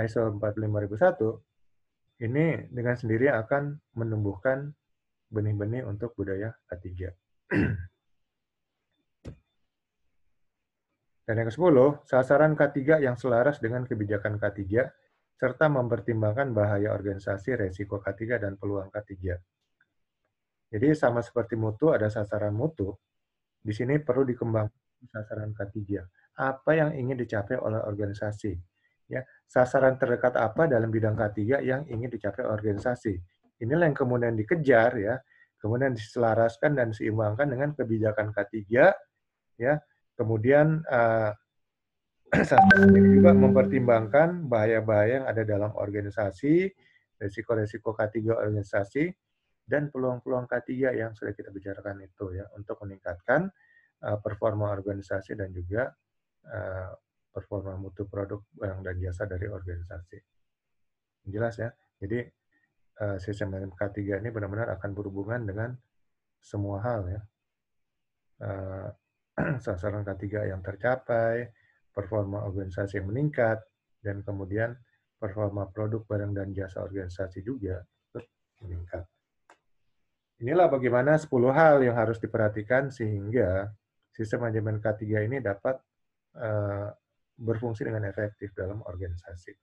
ISO 45001, ini dengan sendiri akan menumbuhkan benih-benih untuk budaya K3. Dan yang ke-10, sasaran K3 yang selaras dengan kebijakan K3, serta mempertimbangkan bahaya organisasi, resiko K3, dan peluang K3. Jadi sama seperti mutu, ada sasaran mutu. Di sini perlu dikembangkan sasaran K3. Apa yang ingin dicapai oleh organisasi? Ya, sasaran terdekat apa dalam bidang K3 yang ingin dicapai organisasi? Inilah yang kemudian dikejar ya, kemudian diselaraskan dan diseimbangkan dengan kebijakan K3 ya. Kemudian sasaran ini juga mempertimbangkan bahaya-bahaya yang ada dalam organisasi, resiko-resiko K3 organisasi, dan peluang-peluang K3 yang sudah kita bicarakan itu ya, untuk meningkatkan performa organisasi dan juga performa mutu produk barang dan jasa dari organisasi. Jelas ya. Jadi sistem manajemen K3 ini benar-benar akan berhubungan dengan semua hal ya. Sasaran K3 yang tercapai, performa organisasi yang meningkat, dan kemudian performa produk barang dan jasa organisasi juga meningkat. Inilah bagaimana 10 hal yang harus diperhatikan sehingga sistem manajemen K3 ini dapat berfungsi dengan efektif dalam organisasi.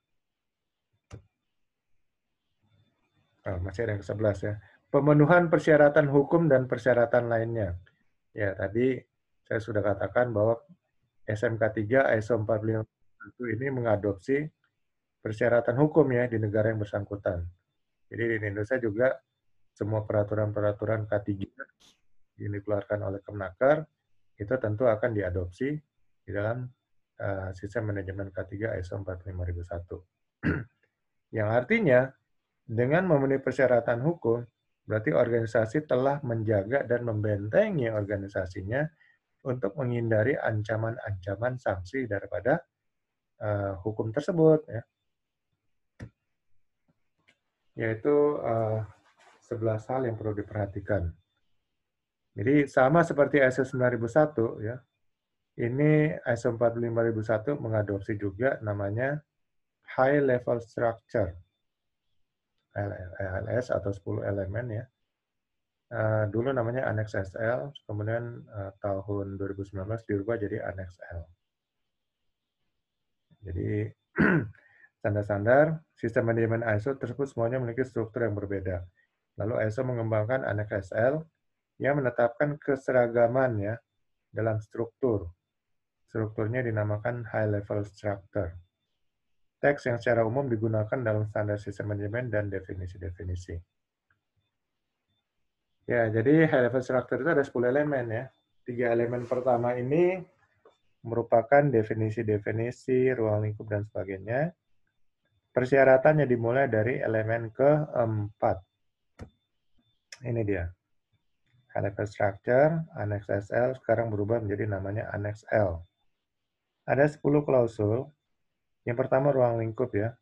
Masih ada yang ke-11 ya. Pemenuhan persyaratan hukum dan persyaratan lainnya. Ya, tadi saya sudah katakan bahwa SMK 3 ISO 451 ini mengadopsi persyaratan hukum ya di negara yang bersangkutan. Jadi di Indonesia juga semua peraturan-peraturan K3 yang dikeluarkan oleh Kemnaker itu tentu akan diadopsi di dalam sistem manajemen K3 ISO 45001. Yang artinya dengan memenuhi persyaratan hukum, berarti organisasi telah menjaga dan membentengi organisasinya untuk menghindari ancaman-ancaman sanksi daripada hukum tersebut, ya. Yaitu 11 hal yang perlu diperhatikan. Jadi sama seperti ISO 9001, ya, ini ISO 45001 mengadopsi juga namanya High Level Structure, HLS atau 10 elemen ya. Dulu namanya Annex SL, kemudian tahun 2019 dirubah jadi Annex L. Jadi standar-standar sistem manajemen ISO tersebut semuanya memiliki struktur yang berbeda. Lalu ISO mengembangkan Annex SL yang menetapkan keseragaman ya dalam struktur. Strukturnya dinamakan High Level Structure. Teks yang secara umum digunakan dalam standar sistem manajemen dan definisi-definisi. Ya, jadi high level structure itu ada 10 elemen ya. 3 elemen pertama ini merupakan definisi-definisi, ruang lingkup, dan sebagainya. Persyaratannya dimulai dari elemen keempat. Ini dia. High level structure, Annex SL, sekarang berubah menjadi namanya Annex L. Ada 10 klausul. Yang pertama ruang lingkup ya.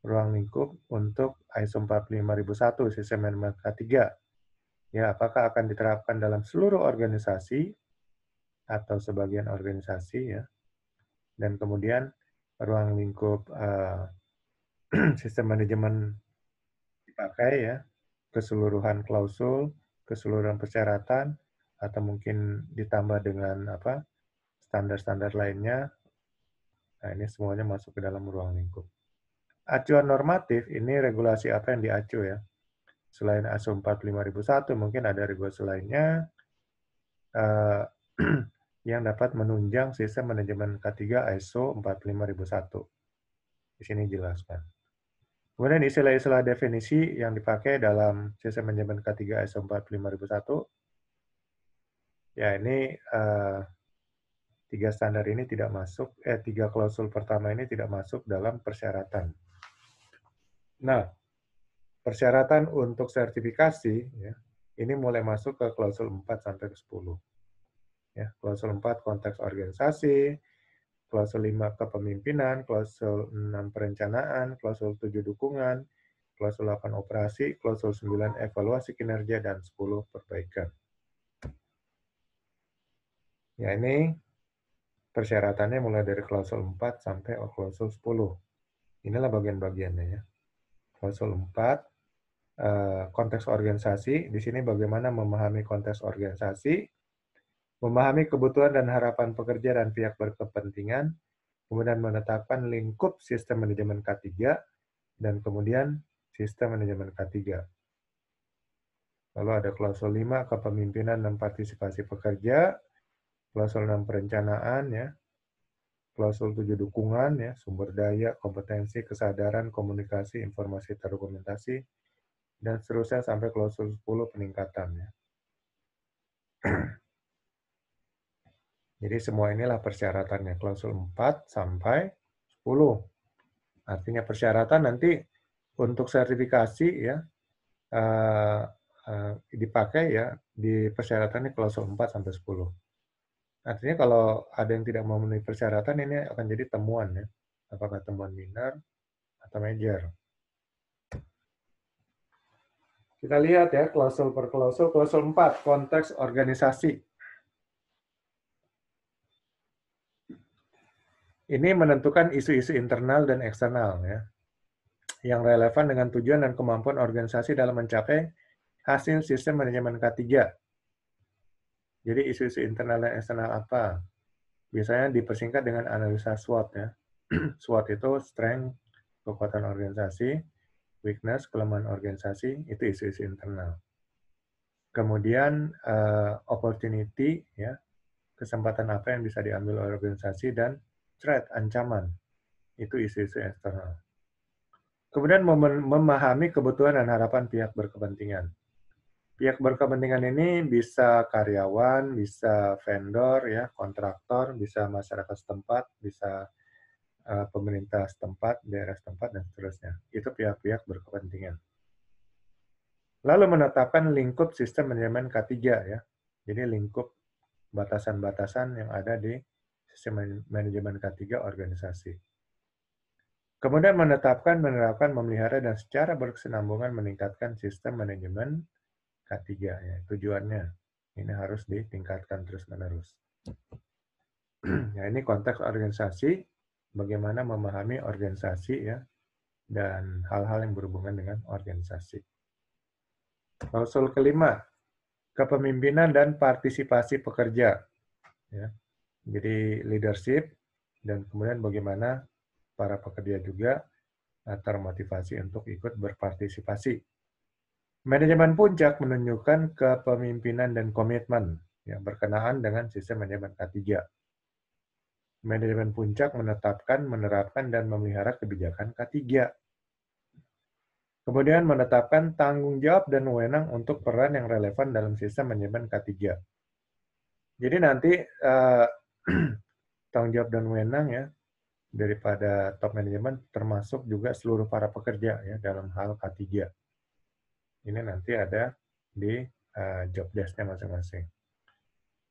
Ruang lingkup untuk ISO 45001 sistem manajemen K3. Ya, apakah akan diterapkan dalam seluruh organisasi atau sebagian organisasi ya. Dan kemudian ruang lingkup sistem manajemen dipakai ya, keseluruhan klausul, keseluruhan persyaratan, atau mungkin ditambah dengan standar-standar lainnya. Nah, ini semuanya masuk ke dalam ruang lingkup. Acuan normatif, ini regulasi apa yang diacu ya. Selain ISO 45001, mungkin ada regulasi lainnya yang dapat menunjang sistem manajemen K3 ISO 45001. Di sini jelaskan. Kemudian istilah-istilah definisi yang dipakai dalam sistem manajemen K3 ISO 45001. Ya, ini tiga standar ini tidak masuk, tiga klausul pertama ini tidak masuk dalam persyaratan. Nah, persyaratan untuk sertifikasi, ya, ini mulai masuk ke klausul 4 sampai ke 10. Ya, klausul 4 konteks organisasi, klausul 5 kepemimpinan, klausul 6 perencanaan, klausul 7 dukungan, klausul 8 operasi, klausul 9 evaluasi kinerja, dan 10 perbaikan. Ya, ini persyaratannya mulai dari klausul 4 sampai klausul 10. Inilah bagian-bagiannya ya. Klausul 4, konteks organisasi. Di sini bagaimana memahami konteks organisasi, memahami kebutuhan dan harapan pekerja dan pihak berkepentingan, kemudian menetapkan lingkup sistem manajemen K3, dan kemudian sistem manajemen K3. Lalu ada klausul 5, kepemimpinan dan partisipasi pekerja, klausul 6, perencanaan, ya, klausul 7, dukungan, ya, sumber daya, kompetensi, kesadaran, komunikasi, informasi terdokumentasi, dan seterusnya sampai klausul 10, peningkatan. Ya. Jadi semua inilah persyaratannya, klausul 4 sampai 10. Artinya persyaratan nanti untuk sertifikasi ya dipakai ya di persyaratannya klausul 4 sampai 10. Artinya kalau ada yang tidak memenuhi persyaratan ini akan jadi temuan ya. Apakah temuan minor atau major. Kita lihat ya klausul per klausul. Klausul 4, konteks organisasi. Ini menentukan isu-isu internal dan eksternal ya, yang relevan dengan tujuan dan kemampuan organisasi dalam mencapai hasil sistem manajemen K3. Jadi isu-isu internal dan eksternal apa? Biasanya dipersingkat dengan analisa SWOT ya. SWOT itu strength, kekuatan organisasi, weakness, kelemahan organisasi, itu isu-isu internal. Kemudian opportunity, ya, kesempatan apa yang bisa diambil oleh organisasi, dan threat, ancaman, itu isu-isu eksternal. Kemudian memahami kebutuhan dan harapan pihak berkepentingan. Pihak berkepentingan ini bisa karyawan, bisa vendor, ya, kontraktor, bisa masyarakat setempat, bisa pemerintah setempat, daerah setempat, dan seterusnya. Itu pihak-pihak berkepentingan. Lalu menetapkan lingkup sistem manajemen K3, ya. Jadi lingkup batasan-batasan yang ada di sistem manajemen K3 organisasi. Kemudian menetapkan, menerapkan, memelihara, dan secara berkesinambungan meningkatkan sistem manajemen K3. Ya. Tujuannya, ini harus ditingkatkan terus-menerus. Ya, ini konteks organisasi, bagaimana memahami organisasi, ya, dan hal-hal yang berhubungan dengan organisasi. Klausul kelima, kepemimpinan dan partisipasi pekerja. Ya. Jadi leadership, dan kemudian bagaimana para pekerja juga termotivasi untuk ikut berpartisipasi. Manajemen puncak menunjukkan kepemimpinan dan komitmen yang berkenaan dengan sistem manajemen K3. Manajemen puncak menetapkan, menerapkan, dan memelihara kebijakan K3. Kemudian menetapkan tanggung jawab dan wewenang untuk peran yang relevan dalam sistem manajemen K3. Jadi nanti tanggung jawab dan wewenang, ya, daripada top manajemen termasuk juga seluruh para pekerja, ya, dalam hal K3. Ini nanti ada di job desk-nya masing-masing.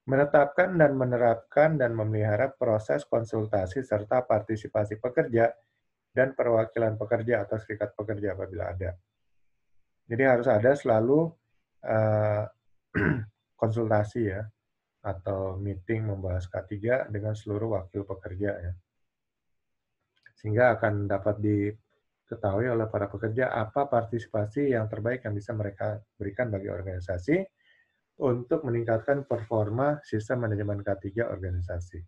Menetapkan dan menerapkan dan memelihara proses konsultasi serta partisipasi pekerja dan perwakilan pekerja atau serikat pekerja apabila ada. Jadi harus ada selalu konsultasi, ya, atau meeting membahas K3 dengan seluruh wakil pekerja, ya. Sehingga akan dapat diketahui oleh para pekerja apa partisipasi yang terbaik yang bisa mereka berikan bagi organisasi untuk meningkatkan performa sistem manajemen K3 organisasi.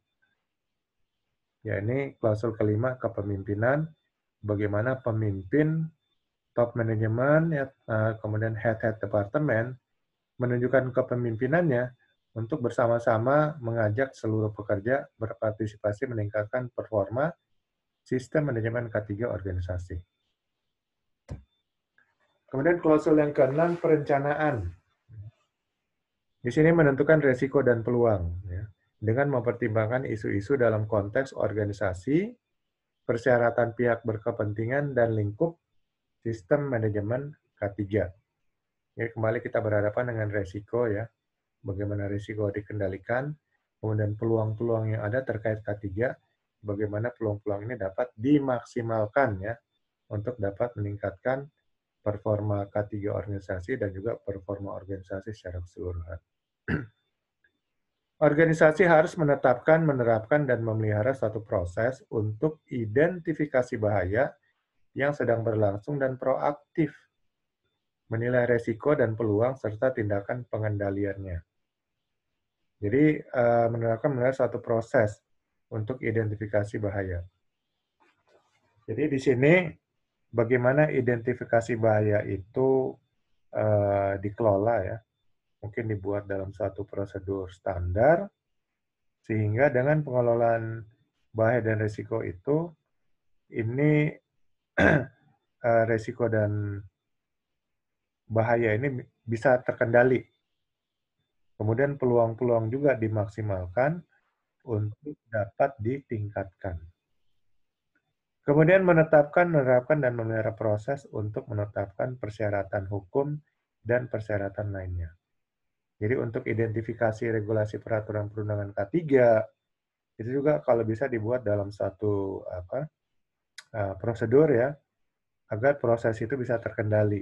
Ya, ini klausul kelima, kepemimpinan, bagaimana pemimpin top manajemen, ya, kemudian head-head departemen menunjukkan kepemimpinannya untuk bersama-sama mengajak seluruh pekerja berpartisipasi meningkatkan performa sistem manajemen K3 organisasi. Kemudian klausul yang keenam, perencanaan. Di sini menentukan risiko dan peluang, ya, dengan mempertimbangkan isu-isu dalam konteks organisasi, persyaratan pihak berkepentingan, dan lingkup sistem manajemen K3. Jadi kembali kita berhadapan dengan risiko, ya, bagaimana risiko dikendalikan, kemudian peluang-peluang yang ada terkait K3, bagaimana peluang-peluang ini dapat dimaksimalkan, ya, untuk dapat meningkatkan performa K3 organisasi dan juga performa organisasi secara keseluruhan. Organisasi harus menetapkan, menerapkan, dan memelihara suatu proses untuk identifikasi bahaya yang sedang berlangsung dan proaktif, menilai resiko dan peluang, serta tindakan pengendaliannya. Jadi, menerapkan suatu proses untuk identifikasi bahaya. Jadi di sini bagaimana identifikasi bahaya itu dikelola, ya. Mungkin dibuat dalam suatu prosedur standar, sehingga dengan pengelolaan bahaya dan risiko itu, ini risiko dan bahaya ini bisa terkendali. Kemudian peluang-peluang juga dimaksimalkan untuk dapat ditingkatkan. Kemudian menetapkan, menerapkan, dan memelihara proses untuk menetapkan persyaratan hukum dan persyaratan lainnya. Jadi untuk identifikasi regulasi peraturan perundangan K3, itu juga kalau bisa dibuat dalam satu prosedur, ya, agar proses itu bisa terkendali.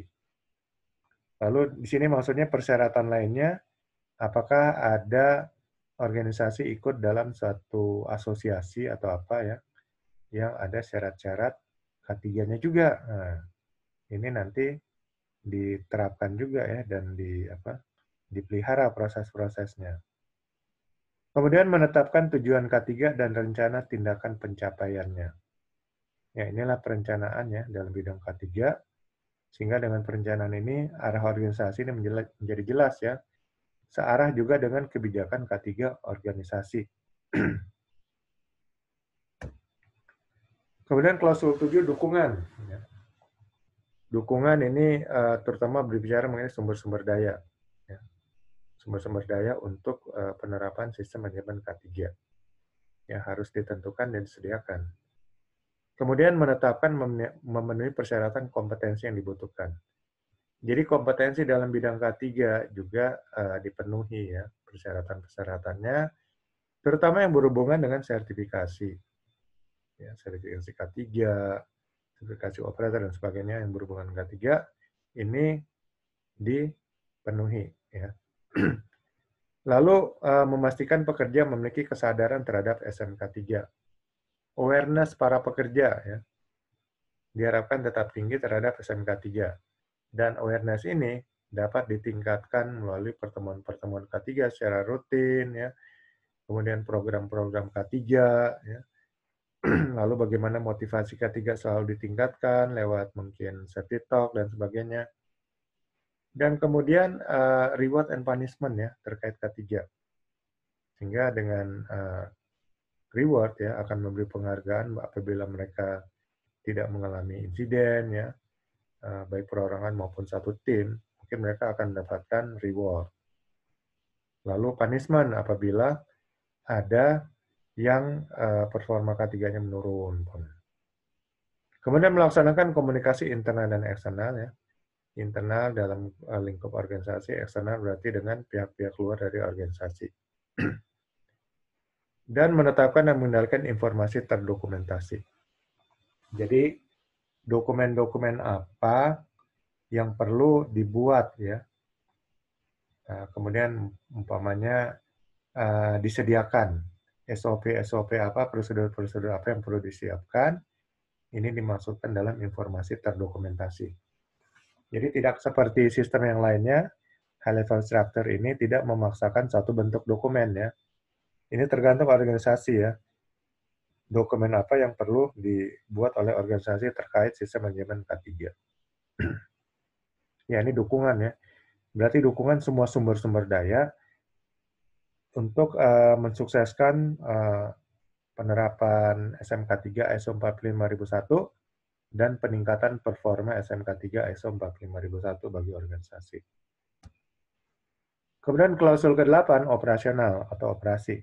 Lalu di sini maksudnya persyaratan lainnya, apakah ada organisasi ikut dalam suatu asosiasi atau apa, ya, yang ada syarat-syarat K3-nya juga. Nah, ini nanti diterapkan juga, ya, dan dipelihara proses-prosesnya. Kemudian menetapkan tujuan K3 dan rencana tindakan pencapaiannya. Ya, inilah perencanaan, ya, dalam bidang K3. Sehingga dengan perencanaan ini, arah organisasi ini menjadi jelas ya, searah juga dengan kebijakan K3 organisasi. Kemudian klausul 7 dukungan. Dukungan ini terutama berbicara mengenai sumber-sumber daya. Sumber-sumber daya untuk penerapan sistem manajemen K3 yang harus ditentukan dan disediakan. Kemudian menetapkan memenuhi persyaratan kompetensi yang dibutuhkan. Jadi kompetensi dalam bidang K3 juga dipenuhi ya persyaratan-persyaratannya, terutama yang berhubungan dengan sertifikasi. Ya, sertifikasi K3, sertifikasi operator dan sebagainya yang berhubungan dengan K3 ini dipenuhi ya. Lalu memastikan pekerja memiliki kesadaran terhadap SMK3. Awareness para pekerja ya, diharapkan tetap tinggi terhadap SMK3. Dan awareness ini dapat ditingkatkan melalui pertemuan-pertemuan K3 secara rutin ya. Kemudian program-program K3 ya. Lalu bagaimana motivasi K3 selalu ditingkatkan lewat mungkin safety talk dan sebagainya. Dan kemudian reward and punishment ya terkait K3. Sehingga dengan reward ya akan memberi penghargaan apabila mereka tidak mengalami insiden ya, baik perorangan maupun satu tim, mungkin mereka akan mendapatkan reward. Lalu punishment apabila ada yang performa K3-nya menurun. Kemudian melaksanakan komunikasi internal dan eksternal ya. Internal dalam lingkup organisasi, eksternal berarti dengan pihak-pihak luar dari organisasi. Dan menetapkan dan mengendalikan informasi terdokumentasi. Jadi dokumen-dokumen apa yang perlu dibuat ya. Kemudian umpamanya disediakan SOP apa, prosedur-prosedur apa yang perlu disiapkan, ini dimasukkan dalam informasi terdokumentasi. Jadi tidak seperti sistem yang lainnya, high level structure ini tidak memaksakan satu bentuk dokumen ya. Ini tergantung organisasi ya. Dokumen apa yang perlu dibuat oleh organisasi terkait sistem manajemen K3. Ya, ini dukungan ya. Berarti dukungan semua sumber-sumber daya untuk mensukseskan penerapan SMK3 ISO 45001 dan peningkatan performa SMK3 ISO 45001 bagi organisasi. Kemudian klausul ke-8, operasional atau operasi.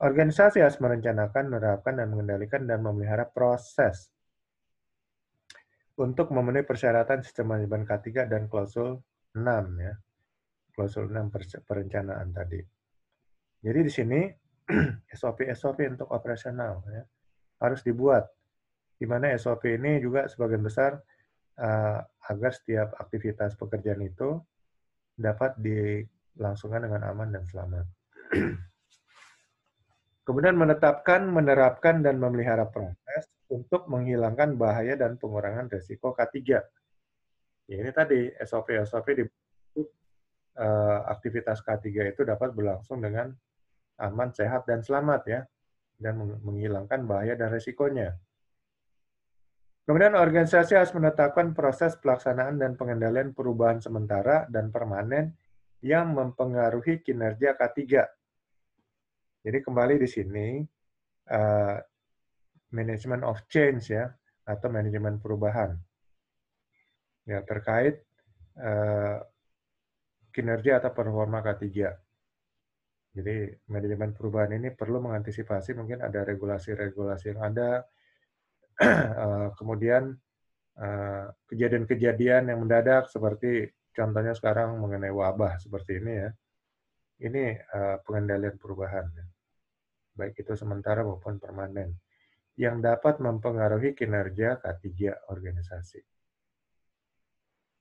Organisasi harus merencanakan, menerapkan, dan mengendalikan dan memelihara proses untuk memenuhi persyaratan sistem manajemen K3 dan klausul 6 ya. Klausul 6 perencanaan tadi. Jadi di sini SOP untuk operasional ya, harus dibuat. Di mana SOP ini juga sebagian besar agar setiap aktivitas pekerjaan itu dapat dilangsungkan dengan aman dan selamat. Kemudian menetapkan, menerapkan, dan memelihara proses untuk menghilangkan bahaya dan pengurangan risiko K3. Ya, ini tadi SOP di aktivitas K3 itu dapat berlangsung dengan aman, sehat, dan selamat ya, dan menghilangkan bahaya dan risikonya. Kemudian organisasi harus menetapkan proses pelaksanaan dan pengendalian perubahan sementara dan permanen yang mempengaruhi kinerja K3. Jadi kembali di sini, management of change ya, atau manajemen perubahan. Ya, terkait kinerja atau performa K3. Jadi manajemen perubahan ini perlu mengantisipasi mungkin ada regulasi-regulasi yang ada, kemudian kejadian-kejadian yang mendadak seperti contohnya sekarang mengenai wabah seperti ini ya. Ini pengendalian perubahan, baik itu sementara maupun permanen, yang dapat mempengaruhi kinerja K3 organisasi.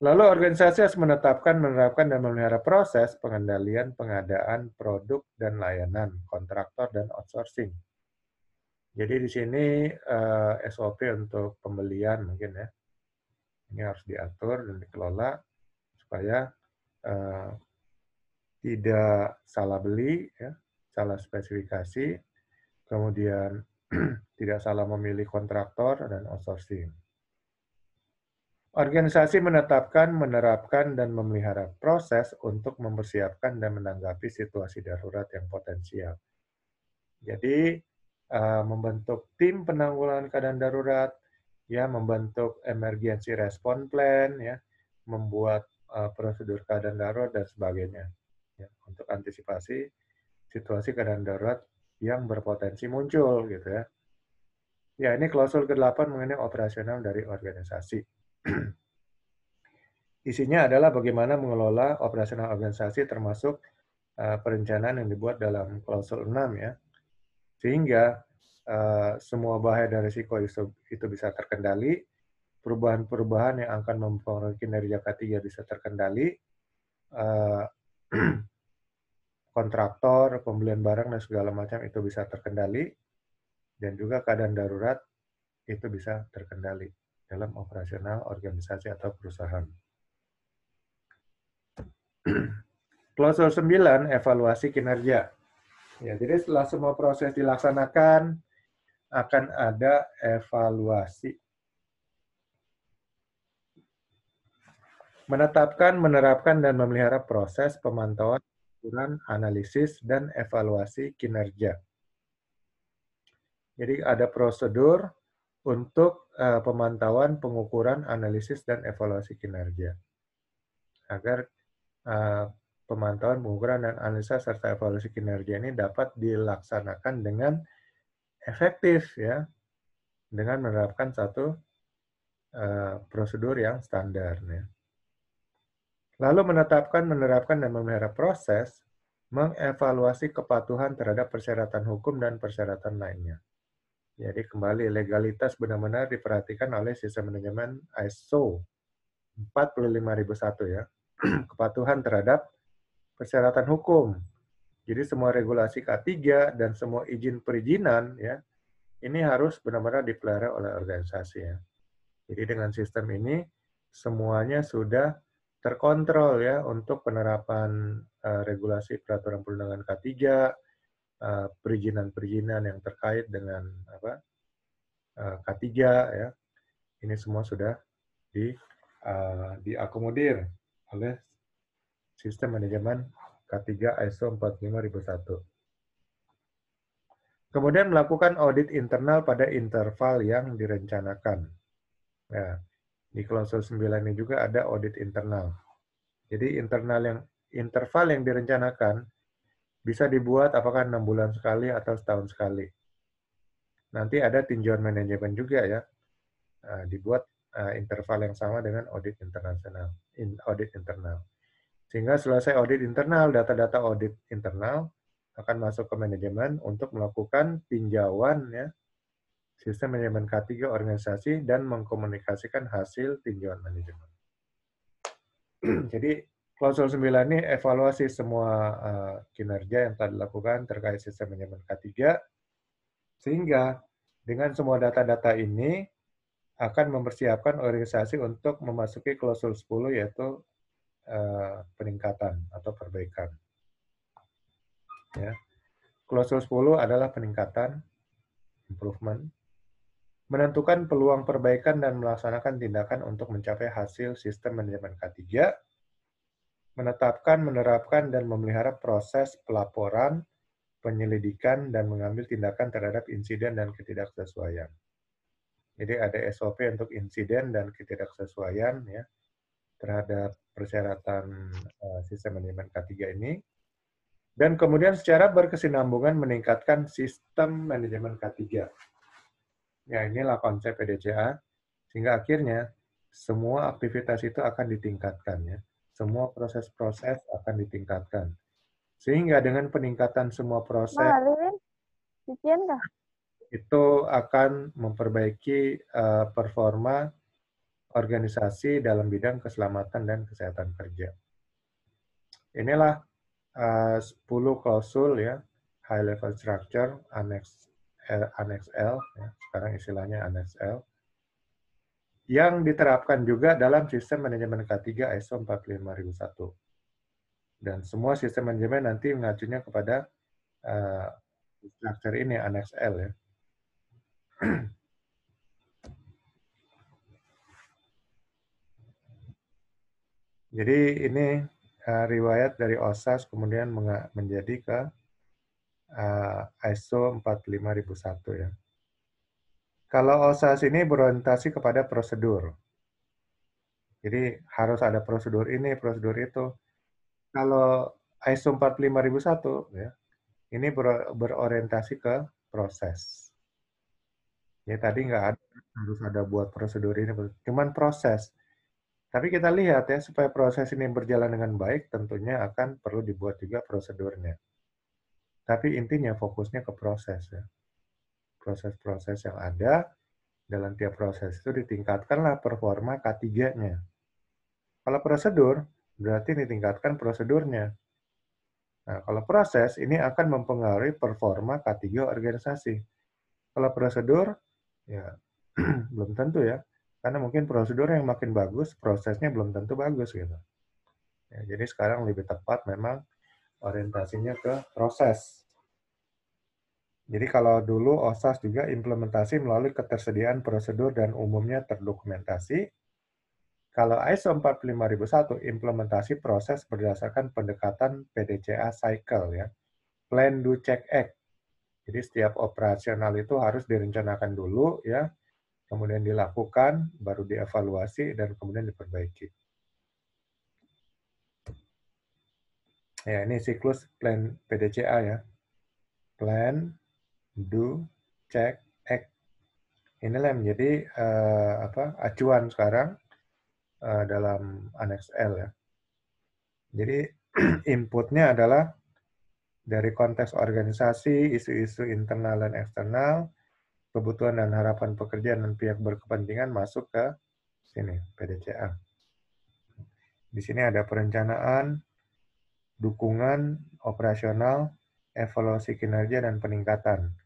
Lalu organisasi harus menetapkan, menerapkan, dan memelihara proses pengendalian pengadaan produk dan layanan, kontraktor, dan outsourcing. Jadi di sini SOP untuk pembelian mungkin ya, ini harus diatur dan dikelola supaya tidak salah beli, ya, salah spesifikasi, kemudian tidak salah memilih kontraktor dan outsourcing. Organisasi menetapkan, menerapkan, dan memelihara proses untuk mempersiapkan dan menanggapi situasi darurat yang potensial. Jadi, membentuk tim penanggulangan keadaan darurat, ya, membentuk emergency response plan, ya, membuat prosedur keadaan darurat dan sebagainya, ya, untuk antisipasi situasi keadaan darurat yang berpotensi muncul, gitu ya. Ya, ini klausul ke-8 mengenai operasional dari organisasi. Isinya adalah bagaimana mengelola operasional organisasi termasuk perencanaan yang dibuat dalam klausul 6 ya. Sehingga semua bahaya dan risiko itu bisa terkendali, perubahan-perubahan yang akan mempengaruhi kinerja K3 bisa terkendali, kontraktor, pembelian barang dan segala macam itu bisa terkendali, dan juga keadaan darurat itu bisa terkendali dalam operasional organisasi atau perusahaan. Klausul 9, evaluasi kinerja. Ya, jadi setelah semua proses dilaksanakan, akan ada evaluasi. Menetapkan, menerapkan, dan memelihara proses pemantauan, ukuran, analisis, dan evaluasi kinerja. Jadi ada prosedur untuk pemantauan, pengukuran, analisis, dan evaluasi kinerja. Agar pemantauan, pengukuran, dan analisa serta evaluasi kinerja ini dapat dilaksanakan dengan efektif, ya, dengan menerapkan satu prosedur yang standar. Ya. Lalu menetapkan, menerapkan, dan memelihara proses, mengevaluasi kepatuhan terhadap persyaratan hukum dan persyaratan lainnya. Jadi kembali, legalitas benar-benar diperhatikan oleh sistem manajemen ISO 45001 ya. Kepatuhan terhadap persyaratan hukum. Jadi semua regulasi K3 dan semua izin perizinan ya, ini harus benar-benar dipelihara oleh organisasi ya. Jadi dengan sistem ini semuanya sudah terkontrol ya untuk penerapan regulasi peraturan perundangan K3, perizinan-perizinan yang terkait dengan K3 ya. Ini semua sudah diakomodir oleh sistem manajemen K3 ISO 45001. Kemudian melakukan audit internal pada interval yang direncanakan. Nah, di klausul 9 ini juga ada audit internal. Jadi interval yang direncanakan bisa dibuat apakah 6 bulan sekali atau setahun sekali. Nanti ada tinjauan manajemen juga ya, dibuat interval yang sama dengan audit internal. Sehingga selesai audit internal, data-data audit internal akan masuk ke manajemen untuk melakukan tinjauan ya, sistem manajemen K3 organisasi dan mengkomunikasikan hasil tinjauan manajemen. Jadi klausul 9 ini evaluasi semua kinerja yang telah dilakukan terkait sistem manajemen K3, sehingga dengan semua data-data ini akan mempersiapkan organisasi untuk memasuki klausul 10 yaitu peningkatan atau perbaikan. Ya. Klausul 10 adalah peningkatan, improvement, menentukan peluang perbaikan dan melaksanakan tindakan untuk mencapai hasil sistem manajemen K3, menetapkan, menerapkan, dan memelihara proses pelaporan, penyelidikan, dan mengambil tindakan terhadap insiden dan ketidaksesuaian. Jadi ada SOP untuk insiden dan ketidaksesuaian ya, terhadap persyaratan sistem manajemen K3 ini. Dan kemudian secara berkesinambungan meningkatkan sistem manajemen K3. Ya, inilah konsep PDCA, sehingga akhirnya semua aktivitas itu akan ditingkatkan. Ya. Semua proses-proses akan ditingkatkan. Sehingga dengan peningkatan semua proses, itu akan memperbaiki performa organisasi dalam bidang keselamatan dan kesehatan kerja. Inilah 10 klausul ya, high level structure, Annex L, ya, sekarang istilahnya Annex L, yang diterapkan juga dalam sistem manajemen K3 ISO 45001. Dan semua sistem manajemen nanti mengacunya kepada structure ini, Annex L ya. Jadi ini riwayat dari OSAS kemudian menjadi ke ISO 45001 ya. Kalau OSAS ini berorientasi kepada prosedur. Jadi harus ada prosedur ini, prosedur itu. Kalau ISO 45001 ya, ini berorientasi ke proses. Ya tadi nggak ada harus ada buat prosedur ini, cuman proses. Tapi kita lihat ya, supaya proses ini berjalan dengan baik, tentunya akan perlu dibuat juga prosedurnya. Tapi intinya fokusnya ke proses ya. Proses-proses yang ada, dalam tiap proses itu ditingkatkanlah performa K3-nya. Kalau prosedur, berarti ditingkatkan prosedurnya. Nah, kalau proses, ini akan mempengaruhi performa K3 organisasi. Kalau prosedur, ya belum tentu ya. Karena mungkin prosedur yang makin bagus, prosesnya belum tentu bagus gitu. Ya, jadi sekarang lebih tepat memang orientasinya ke proses. Jadi kalau dulu OSAS juga implementasi melalui ketersediaan prosedur dan umumnya terdokumentasi. Kalau ISO 45001 implementasi proses berdasarkan pendekatan PDCA cycle ya. Plan, do, check, act. Jadi setiap operasional itu harus direncanakan dulu ya, kemudian dilakukan, baru dievaluasi dan kemudian diperbaiki. Ya, ini siklus plan PDCA ya. Plan, do, check, act. Inilah yang menjadi acuan sekarang dalam Annex L ya. Jadi inputnya adalah dari konteks organisasi, isu-isu internal dan eksternal, kebutuhan dan harapan pekerja dan pihak berkepentingan masuk ke sini, PDCA. Di sini ada perencanaan, dukungan, operasional, evaluasi kinerja dan peningkatan.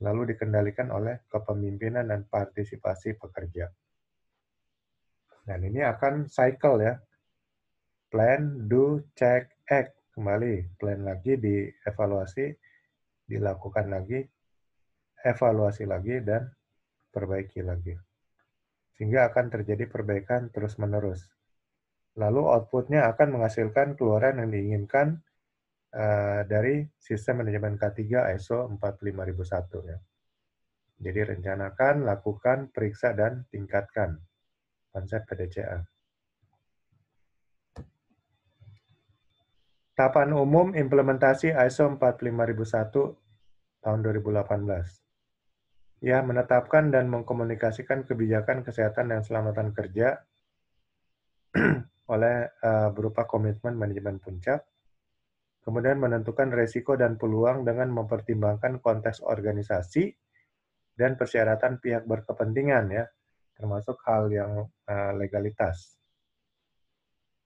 Lalu dikendalikan oleh kepemimpinan dan partisipasi pekerja. Dan ini akan cycle ya. Plan, do, check, act. Kembali, plan lagi, dievaluasi, dilakukan lagi, evaluasi lagi, dan perbaiki lagi. Sehingga akan terjadi perbaikan terus-menerus. Lalu outputnya akan menghasilkan keluaran yang diinginkan dari sistem manajemen K3 ISO 45001 ya. Jadi rencanakan, lakukan, periksa, dan tingkatkan konsep PDCA. Tahapan umum implementasi ISO 45001 tahun 2018. Ya, menetapkan dan mengkomunikasikan kebijakan kesehatan dan keselamatan kerja oleh berupa komitmen manajemen puncak, kemudian menentukan resiko dan peluang dengan mempertimbangkan konteks organisasi dan persyaratan pihak berkepentingan ya, termasuk hal yang legalitas.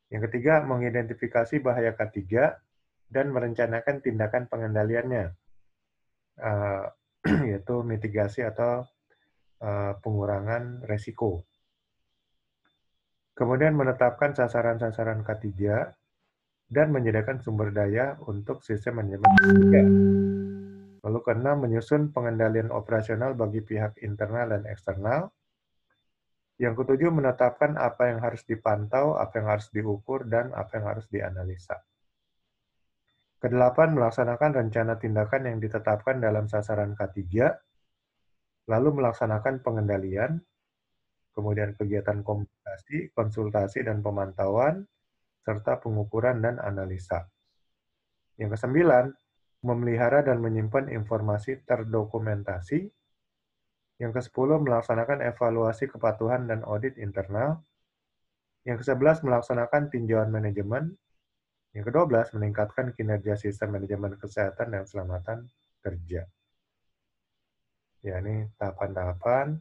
Yang ketiga, mengidentifikasi bahaya K3 dan merencanakan tindakan pengendaliannya, yaitu mitigasi atau pengurangan resiko. Kemudian menetapkan sasaran-sasaran K3 dan menyediakan sumber daya untuk sistem manajemen K3. Lalu keenam, menyusun pengendalian operasional bagi pihak internal dan eksternal. Yang ketujuh, menetapkan apa yang harus dipantau, apa yang harus diukur, dan apa yang harus dianalisa. Kedelapan, melaksanakan rencana tindakan yang ditetapkan dalam sasaran K3, lalu melaksanakan pengendalian, kemudian kegiatan komunikasi, konsultasi, dan pemantauan, serta pengukuran dan analisa. Yang kesembilan, memelihara dan menyimpan informasi terdokumentasi. Yang ke-10, melaksanakan evaluasi kepatuhan dan audit internal. Yang ke-11, melaksanakan tinjauan manajemen. Yang ke-12, meningkatkan kinerja sistem manajemen kesehatan dan keselamatan kerja. Ya, ini tahapan-tahapan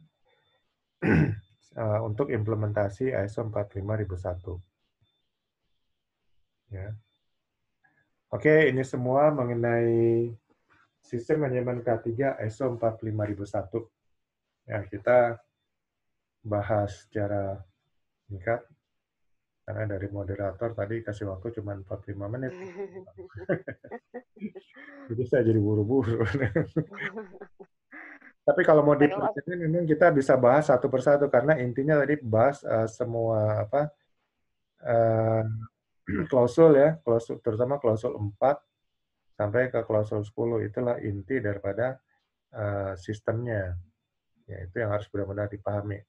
untuk implementasi ISO 45001. Ya. Oke, ini semua mengenai sistem manajemen K3 ISO 45001. Ya, kita bahas secara singkat, karena dari moderator tadi kasih waktu cuma 45 menit. Jadi saya jadi buru-buru. Tapi kalau mau dipraktekin, memang kita bisa bahas satu persatu, karena intinya tadi bahas semua klausul ya, klausul, terutama klausul 4 sampai ke klausul 10, itulah inti daripada sistemnya. Ya, itu yang harus benar-benar dipahami.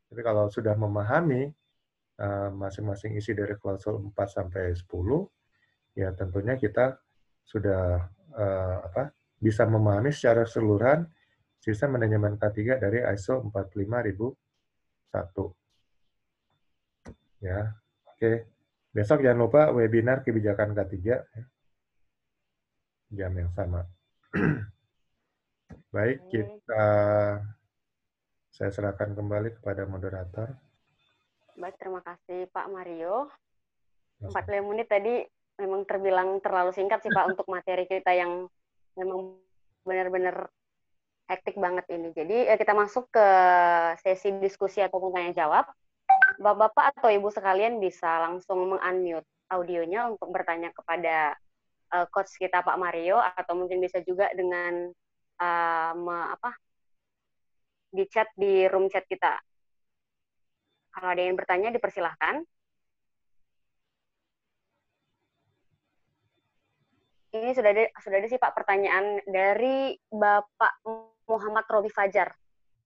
Tapi kalau sudah memahami masing-masing isi dari klausul 4 sampai 10, ya tentunya kita sudah bisa memahami secara keseluruhan sistem manajemen K3 dari ISO 45001. Ya, oke. Besok jangan lupa webinar kebijakan K3 ya, jam yang sama. Baik, saya serahkan kembali kepada moderator. Baik, terima kasih Pak Mario. 45 menit tadi memang terbilang terlalu singkat sih Pak untuk materi kita yang memang benar-benar hektik banget ini. Jadi kita masuk ke sesi diskusi ataupun tanya jawab. Bapak-bapak atau ibu sekalian bisa langsung meng-unmute audionya untuk bertanya kepada coach kita Pak Mario, atau mungkin bisa juga dengan di chat di room chat kita. Kalau ada yang bertanya dipersilahkan. Ini sudah ada sih Pak pertanyaan dari Bapak Muhammad Robi Fajar.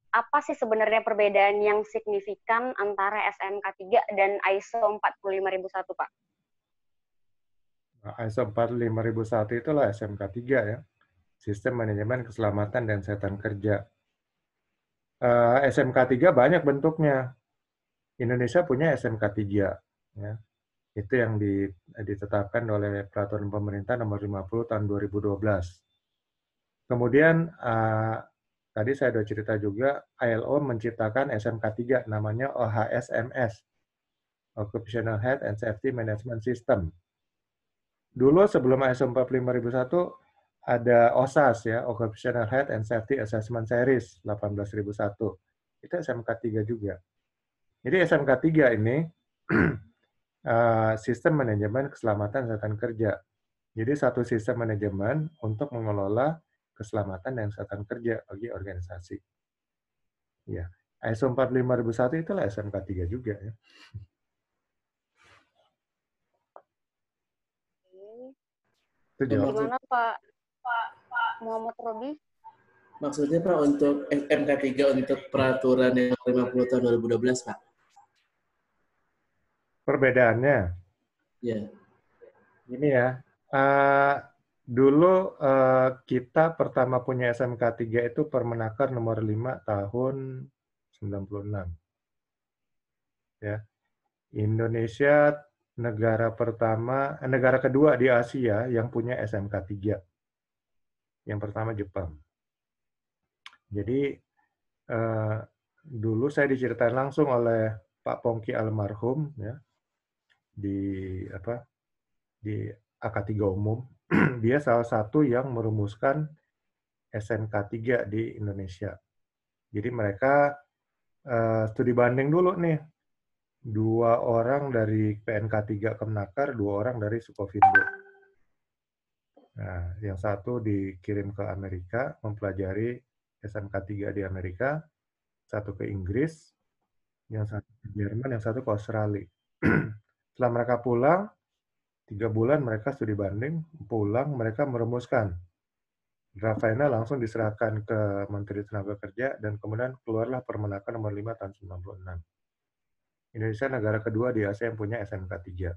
Apa sih sebenarnya perbedaan yang signifikan antara SMK 3 dan ISO 45001 Pak? ISO 45001 itulah SMK 3 ya, Sistem Manajemen Keselamatan dan Kesehatan Kerja. SMK 3 banyak bentuknya. Indonesia punya SMK 3 ya. Itu yang ditetapkan oleh Peraturan Pemerintah Nomor 50 Tahun 2012. Kemudian tadi saya sudah cerita juga, ILO menciptakan SMK 3 namanya OHSMS, Occupational Health and Safety Management System. Dulu sebelum ISO 45001 ada OSAS ya, Occupational Health and Safety Assessment Series 18001. Itu SMK 3 juga. Jadi SMK 3 ini sistem manajemen keselamatan kesehatan kerja. Jadi satu sistem manajemen untuk mengelola keselamatan dan kesehatan kerja bagi organisasi. Ya, ISO 45001 itulah SMK 3 juga ya. Itu gimana Pak Muhammad Robi? Maksudnya Pak untuk SMK 3 untuk peraturan yang 50 tahun 2012 Pak? Perbedaannya? Ya. Ini ya, dulu kita pertama punya SMK 3 itu Permenaker nomor 5 tahun 96. Ya. Indonesia negara kedua di Asia yang punya SMK 3. Yang pertama Jepang. Jadi dulu saya diceritain langsung oleh Pak Pongki almarhum ya, di AK3 umum. Dia salah satu yang merumuskan SMK 3 di Indonesia. Jadi mereka studi banding dulu nih. 2 orang dari PNK 3 Kemnaker, 2 orang dari Sukovindo. Nah, yang satu dikirim ke Amerika, mempelajari SMK 3 di Amerika, satu ke Inggris, yang satu ke Jerman, yang satu ke Australia. Setelah mereka pulang, 3 bulan mereka studi banding, pulang mereka merumuskan. Draft final langsung diserahkan ke Menteri Tenaga Kerja, dan kemudian keluarlah Permenaker nomor 5 tahun 96. Indonesia negara kedua di Asia yang punya SMK 3.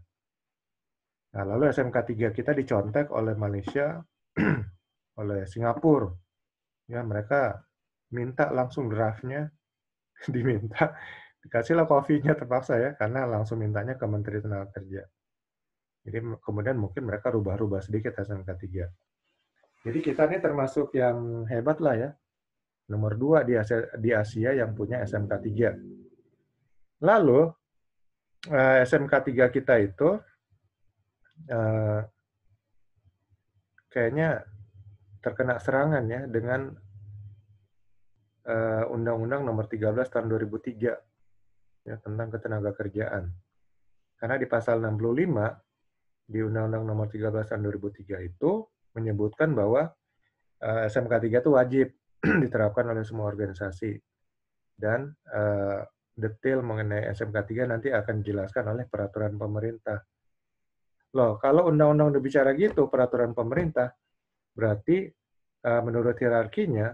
Nah, lalu SMK 3 kita dicontek oleh Malaysia, oleh Singapura. Ya, mereka minta langsung draftnya, diminta, dikasihlah kopinya terpaksa ya, karena langsung mintanya ke Menteri Tenaga Kerja. Jadi kemudian mungkin mereka rubah-rubah sedikit SMK 3. Jadi kita ini termasuk yang hebat lah ya, nomor 2 di Asia yang punya SMK 3. Lalu SMK 3 kita itu kayaknya terkena serangan ya dengan Undang-Undang Nomor 13 Tahun 2003 ya, tentang Ketenagakerjaan. Karena di pasal 65 di Undang-Undang Nomor 13 Tahun 2003 itu menyebutkan bahwa SMK 3 itu wajib diterapkan oleh semua organisasi, dan detail mengenai SMK 3 nanti akan dijelaskan oleh peraturan pemerintah. Loh, kalau undang-undang udah bicara gitu, peraturan pemerintah, berarti menurut hierarkinya,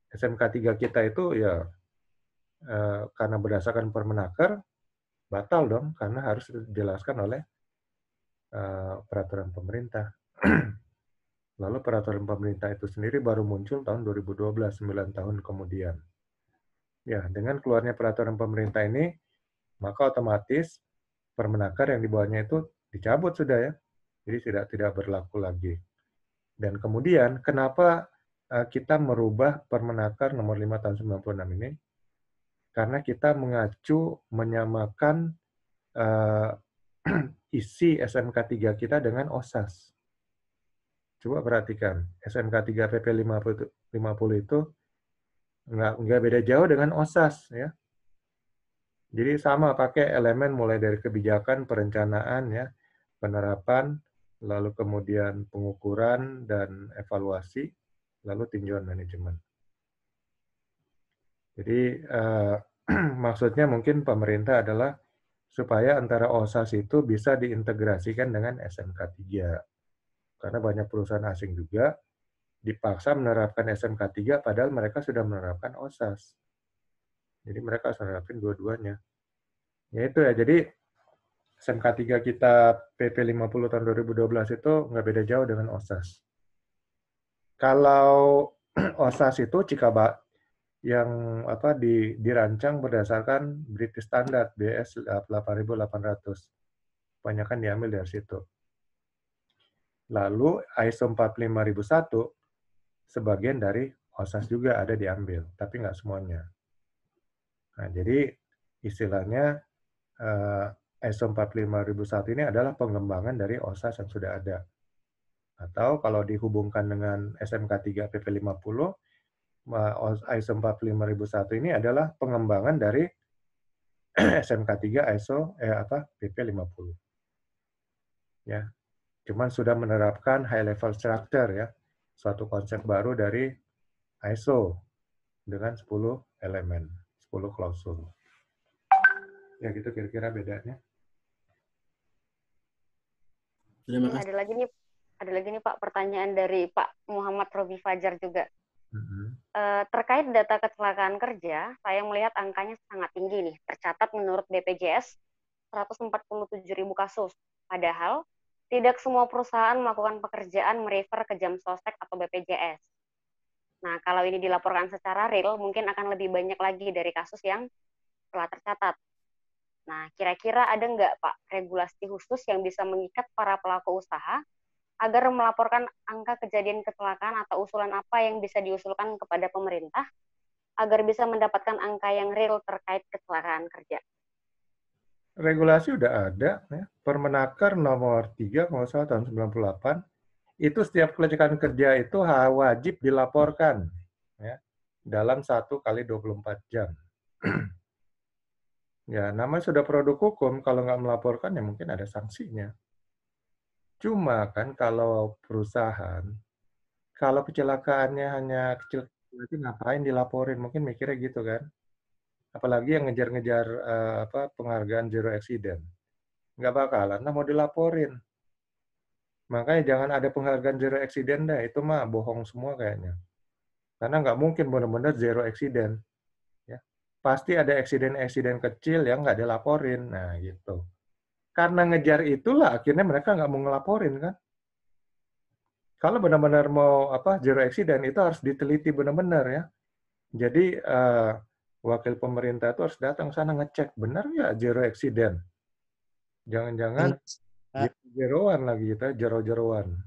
SMK 3 kita itu ya karena berdasarkan Permenaker, batal dong, karena harus dijelaskan oleh peraturan pemerintah. Lalu peraturan pemerintah itu sendiri baru muncul tahun 2012, 9 tahun kemudian. Ya, dengan keluarnya peraturan pemerintah ini, maka otomatis Permenaker yang di bawahnya itu dicabut sudah ya. Jadi tidak berlaku lagi. Dan kemudian kenapa kita merubah Permenaker nomor 5 tahun 96 ini? Karena kita mengacu menyamakan isi SMK 3 kita dengan OSAS. Coba perhatikan, SMK 3 PP 50 itu nggak beda jauh dengan OSAS ya. Jadi sama pakai elemen mulai dari kebijakan, perencanaan ya, penerapan, lalu kemudian pengukuran dan evaluasi, lalu tinjauan manajemen. Jadi maksudnya mungkin pemerintah adalah supaya antara OSAS itu bisa diintegrasikan dengan SMK 3. Karena banyak perusahaan asing juga dipaksa menerapkan SMK 3 padahal mereka sudah menerapkan OSAS. Jadi mereka harus menerapkan dua-duanya. Ya itu ya, jadi SMK 3 kita PP 50 tahun 2012 itu nggak beda jauh dengan OSAS. Kalau OSAS itu yang dirancang berdasarkan British Standard BS 8800. Kebanyakan diambil dari situ. Lalu ISO 45001 sebagian dari OSAS juga ada diambil, tapi nggak semuanya. Nah, jadi istilahnya ISO 45001 ini adalah pengembangan dari OSAS yang sudah ada. Atau kalau dihubungkan dengan SMK 3 PP 50, ISO 45001 ini adalah pengembangan dari SMK 3 PP 50. Ya. Cuman sudah menerapkan high level structure ya, suatu konsep baru dari ISO dengan 10 elemen, 10 klausul. Ya gitu kira-kira bedanya. Terima kasih. Ada lagi nih Pak, pertanyaan dari Pak Muhammad Robi Fajar juga. Terkait data kecelakaan kerja, saya melihat angkanya sangat tinggi nih, tercatat menurut BPJS 147.000 kasus. Padahal tidak semua perusahaan melakukan pekerjaan merefer ke jam sostek atau BPJS. Nah, kalau ini dilaporkan secara real, mungkin akan lebih banyak lagi dari kasus yang telah tercatat. Nah, kira-kira ada nggak, Pak, regulasi khusus yang bisa mengikat para pelaku usaha agar melaporkan angka kejadian kecelakaan atau usulan apa yang bisa diusulkan kepada pemerintah agar bisa mendapatkan angka yang real terkait kecelakaan kerja? Regulasi udah ada, ya. Permenaker nomor 3 kalau salah tahun 98, itu setiap kecelakaan kerja itu wajib dilaporkan ya, dalam 1 kali 24 jam. Ya, namanya sudah produk hukum, kalau nggak melaporkan ya mungkin ada sanksinya. Cuma kan kalau perusahaan, kalau kecelakaannya hanya kecil, berarti ngapain dilaporin? Mungkin mikirnya gitu kan. Apalagi yang ngejar-ngejar penghargaan zero accident. Nggak bakalan, mau dilaporin. Makanya jangan ada penghargaan zero accident dah, itu mah bohong semua kayaknya. Karena nggak mungkin benar-benar zero accident. Ya. Pasti ada accident kecil yang nggak dilaporin. Nah, gitu. Karena ngejar itulah akhirnya mereka nggak mau ngelaporin kan. Kalau benar-benar mau zero accident itu harus diteliti benar-benar ya. Jadi wakil pemerintah itu harus datang sana ngecek benar nggak zero accident. Jangan-jangan jeroan lagi kita, jero-jeroan.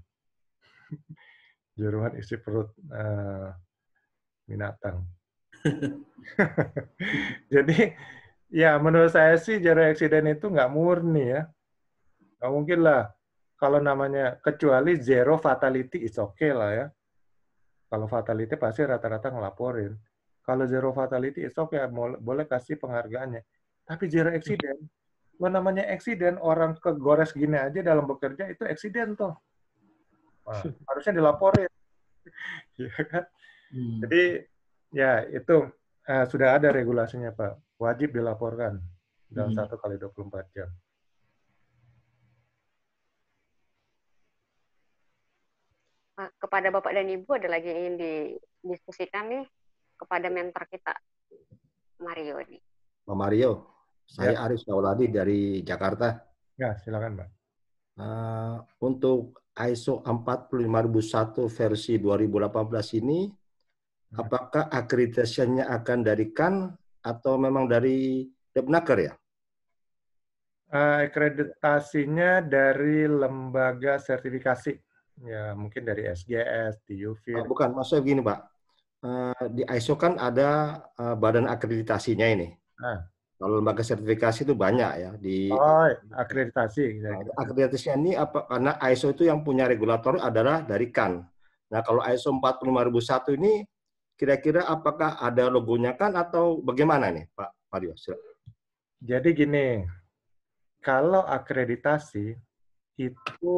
Jeroan isi perut binatang. Jadi ya menurut saya sih zero accident itu nggak murni ya. Nggak mungkin lah. Kalau namanya, kecuali zero fatality, it's okay lah ya. Kalau fatality pasti rata-rata ngelaporin. Kalau zero fatality, it's okay, boleh kasih penghargaannya. Tapi zero accident, namanya accident, orang kegores gini aja dalam bekerja, itu accident toh. Nah, harusnya dilaporin. Ya kan? Jadi, ya itu sudah ada regulasinya Pak. wajib dilaporkan dalam 1 kali 24 jam. Kepada Bapak dan Ibu ada lagi yang ingin didiskusikan nih kepada mentor kita, Mario ini. Pak Mario, saya Ya. Aris Tauladi dari Jakarta. Ya, silakan, Pak. Untuk ISO 45001 versi 2018 ini, apakah akreditasinya akan dari CAN atau memang dari Depnaker ya? Akreditasinya dari lembaga sertifikasi. Ya, mungkin dari SGS, TUV. Bukan, maksudnya begini Pak. Di ISO kan ada badan akreditasinya ini. Kalau lembaga sertifikasi itu banyak ya. Akreditasi. Akreditasinya ini apa? Karena ISO itu yang punya regulator adalah dari CAN. Nah, kalau ISO 45001 ini kira-kira apakah ada logonya CAN atau bagaimana nih Pak Mario? Jadi gini, kalau akreditasi itu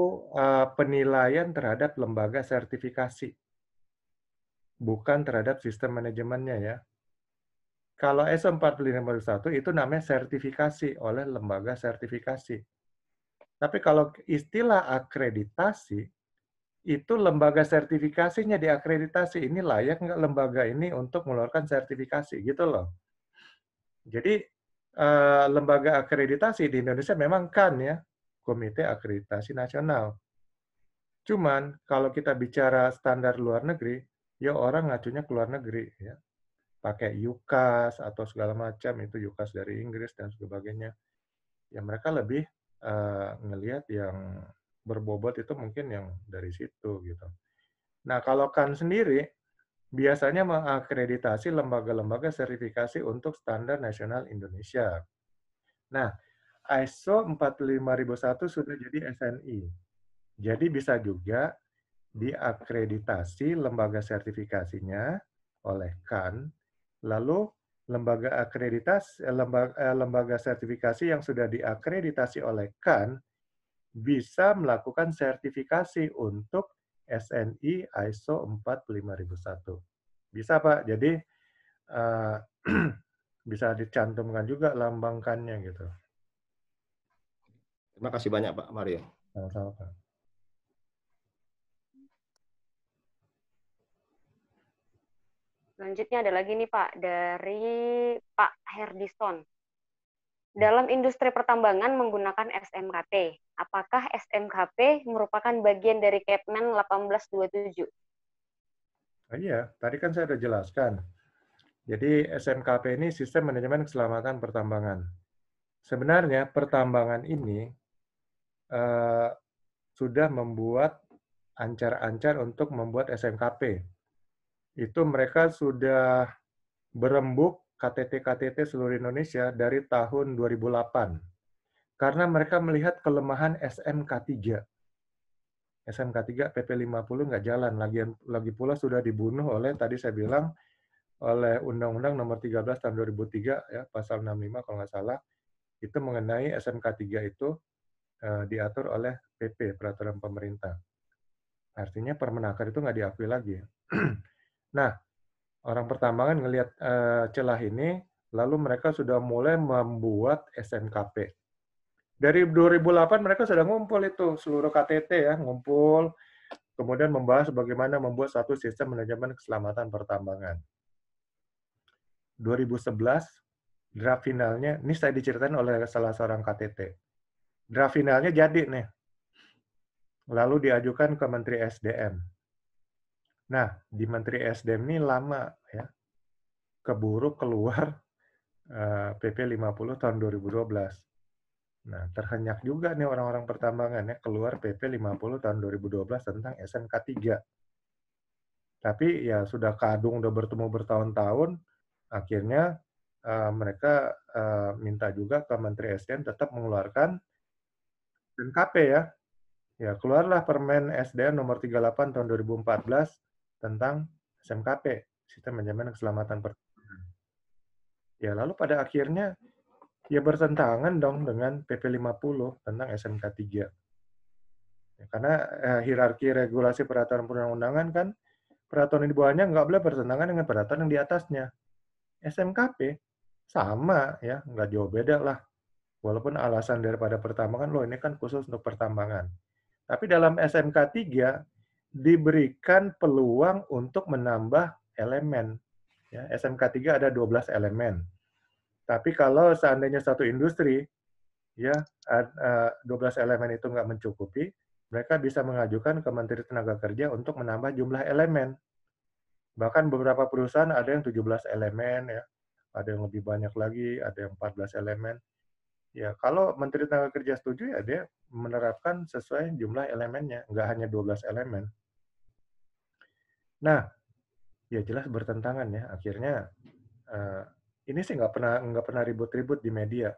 penilaian terhadap lembaga sertifikasi, bukan terhadap sistem manajemennya ya. Kalau ISO 45001 itu namanya sertifikasi oleh lembaga sertifikasi. Tapi kalau istilah akreditasi, itu lembaga sertifikasinya diakreditasi. Ini layak nggak lembaga ini untuk mengeluarkan sertifikasi, gitu loh. Jadi, lembaga akreditasi di Indonesia memang CAN ya, Komite Akreditasi Nasional. Cuman, kalau kita bicara standar luar negeri, ya orang ngacunya ke luar negeri ya. Pakai UCAS atau segala macam, itu UCAS dari Inggris dan sebagainya. Ya mereka lebih ngelihat yang berbobot itu mungkin yang dari situ gitu. Nah, kalau CAN sendiri biasanya mengakreditasi lembaga-lembaga sertifikasi untuk standar nasional Indonesia. Nah, ISO 45001 sudah jadi SNI. Jadi bisa juga diakreditasi lembaga sertifikasinya oleh CAN, lalu lembaga sertifikasi yang sudah diakreditasi oleh CAN bisa melakukan sertifikasi untuk SNI ISO 45001. Bisa Pak, jadi bisa dicantumkan juga lambang CAN-nya gitu. Terima kasih banyak Pak Mario. Sama-sama Pak. Selanjutnya ada lagi nih Pak, dari Pak Herdison. Dalam industri pertambangan menggunakan SMKP, apakah SMKP merupakan bagian dari Kepmen 1827? Iya, tadi kan saya sudah jelaskan. Jadi SMKP ini Sistem Manajemen Keselamatan Pertambangan. Sebenarnya pertambangan ini sudah membuat ancar-ancar untuk membuat SMKP. Itu mereka sudah berembuk KTT-KTT seluruh Indonesia dari tahun 2008. Karena mereka melihat kelemahan SMK3. SMK3 PP50 nggak jalan. Lagi pula sudah dibunuh oleh, tadi saya bilang, oleh Undang-Undang Nomor 13 Tahun 2003, ya, Pasal 65 kalau nggak salah, itu mengenai SMK3 itu diatur oleh PP, Peraturan Pemerintah. Artinya Permenaker itu nggak diakui lagi. Nah, orang pertambangan ngelihat celah ini, lalu mereka sudah mulai membuat SMKP. Dari 2008 mereka sudah ngumpul itu, seluruh KTT ya, ngumpul, kemudian membahas bagaimana membuat satu sistem manajemen keselamatan pertambangan. 2011, draft finalnya, ini saya diceritain oleh salah seorang KTT. Draft finalnya jadi nih. Lalu diajukan ke Menteri SDM. Nah, di Menteri SDM ini lama ya. Keburu keluar PP 50 tahun 2012. Nah, terhenyak juga nih orang-orang pertambangan ya, keluar PP 50 tahun 2012 tentang SMK 3. Tapi ya sudah kadung, udah bertemu bertahun-tahun, akhirnya mereka minta juga ke Menteri SDM tetap mengeluarkan SMKP ya. Ya, keluarlah Permen SDM nomor 38 tahun 2014 tentang SMKP, Sistem Manajemen Keselamatan Pertambangan. Ya, lalu pada akhirnya ya bertentangan dong dengan PP 50 tentang SMK 3. Ya, karena hierarki regulasi peraturan perundang-undangan kan, peraturan di bawahnya nggak boleh bertentangan dengan peraturan yang di atasnya. SMKP sama ya, nggak jauh beda lah. Walaupun alasan daripada pertambangan, loh ini kan khusus untuk pertambangan. Tapi dalam SMK 3 diberikan peluang untuk menambah elemen. Ya, SMK 3 ada 12 elemen. Tapi kalau seandainya satu industri, ya 12 elemen itu nggak mencukupi, mereka bisa mengajukan ke Menteri Tenaga Kerja untuk menambah jumlah elemen. Bahkan beberapa perusahaan ada yang 17 elemen, ya, ada yang lebih banyak lagi, ada yang 14 elemen. Ya, kalau Menteri Tenaga Kerja setuju, ya dia menerapkan sesuai jumlah elemennya, nggak hanya 12 elemen. Nah, ya jelas bertentangan ya. Akhirnya ini sih nggak pernah ribut-ribut di media.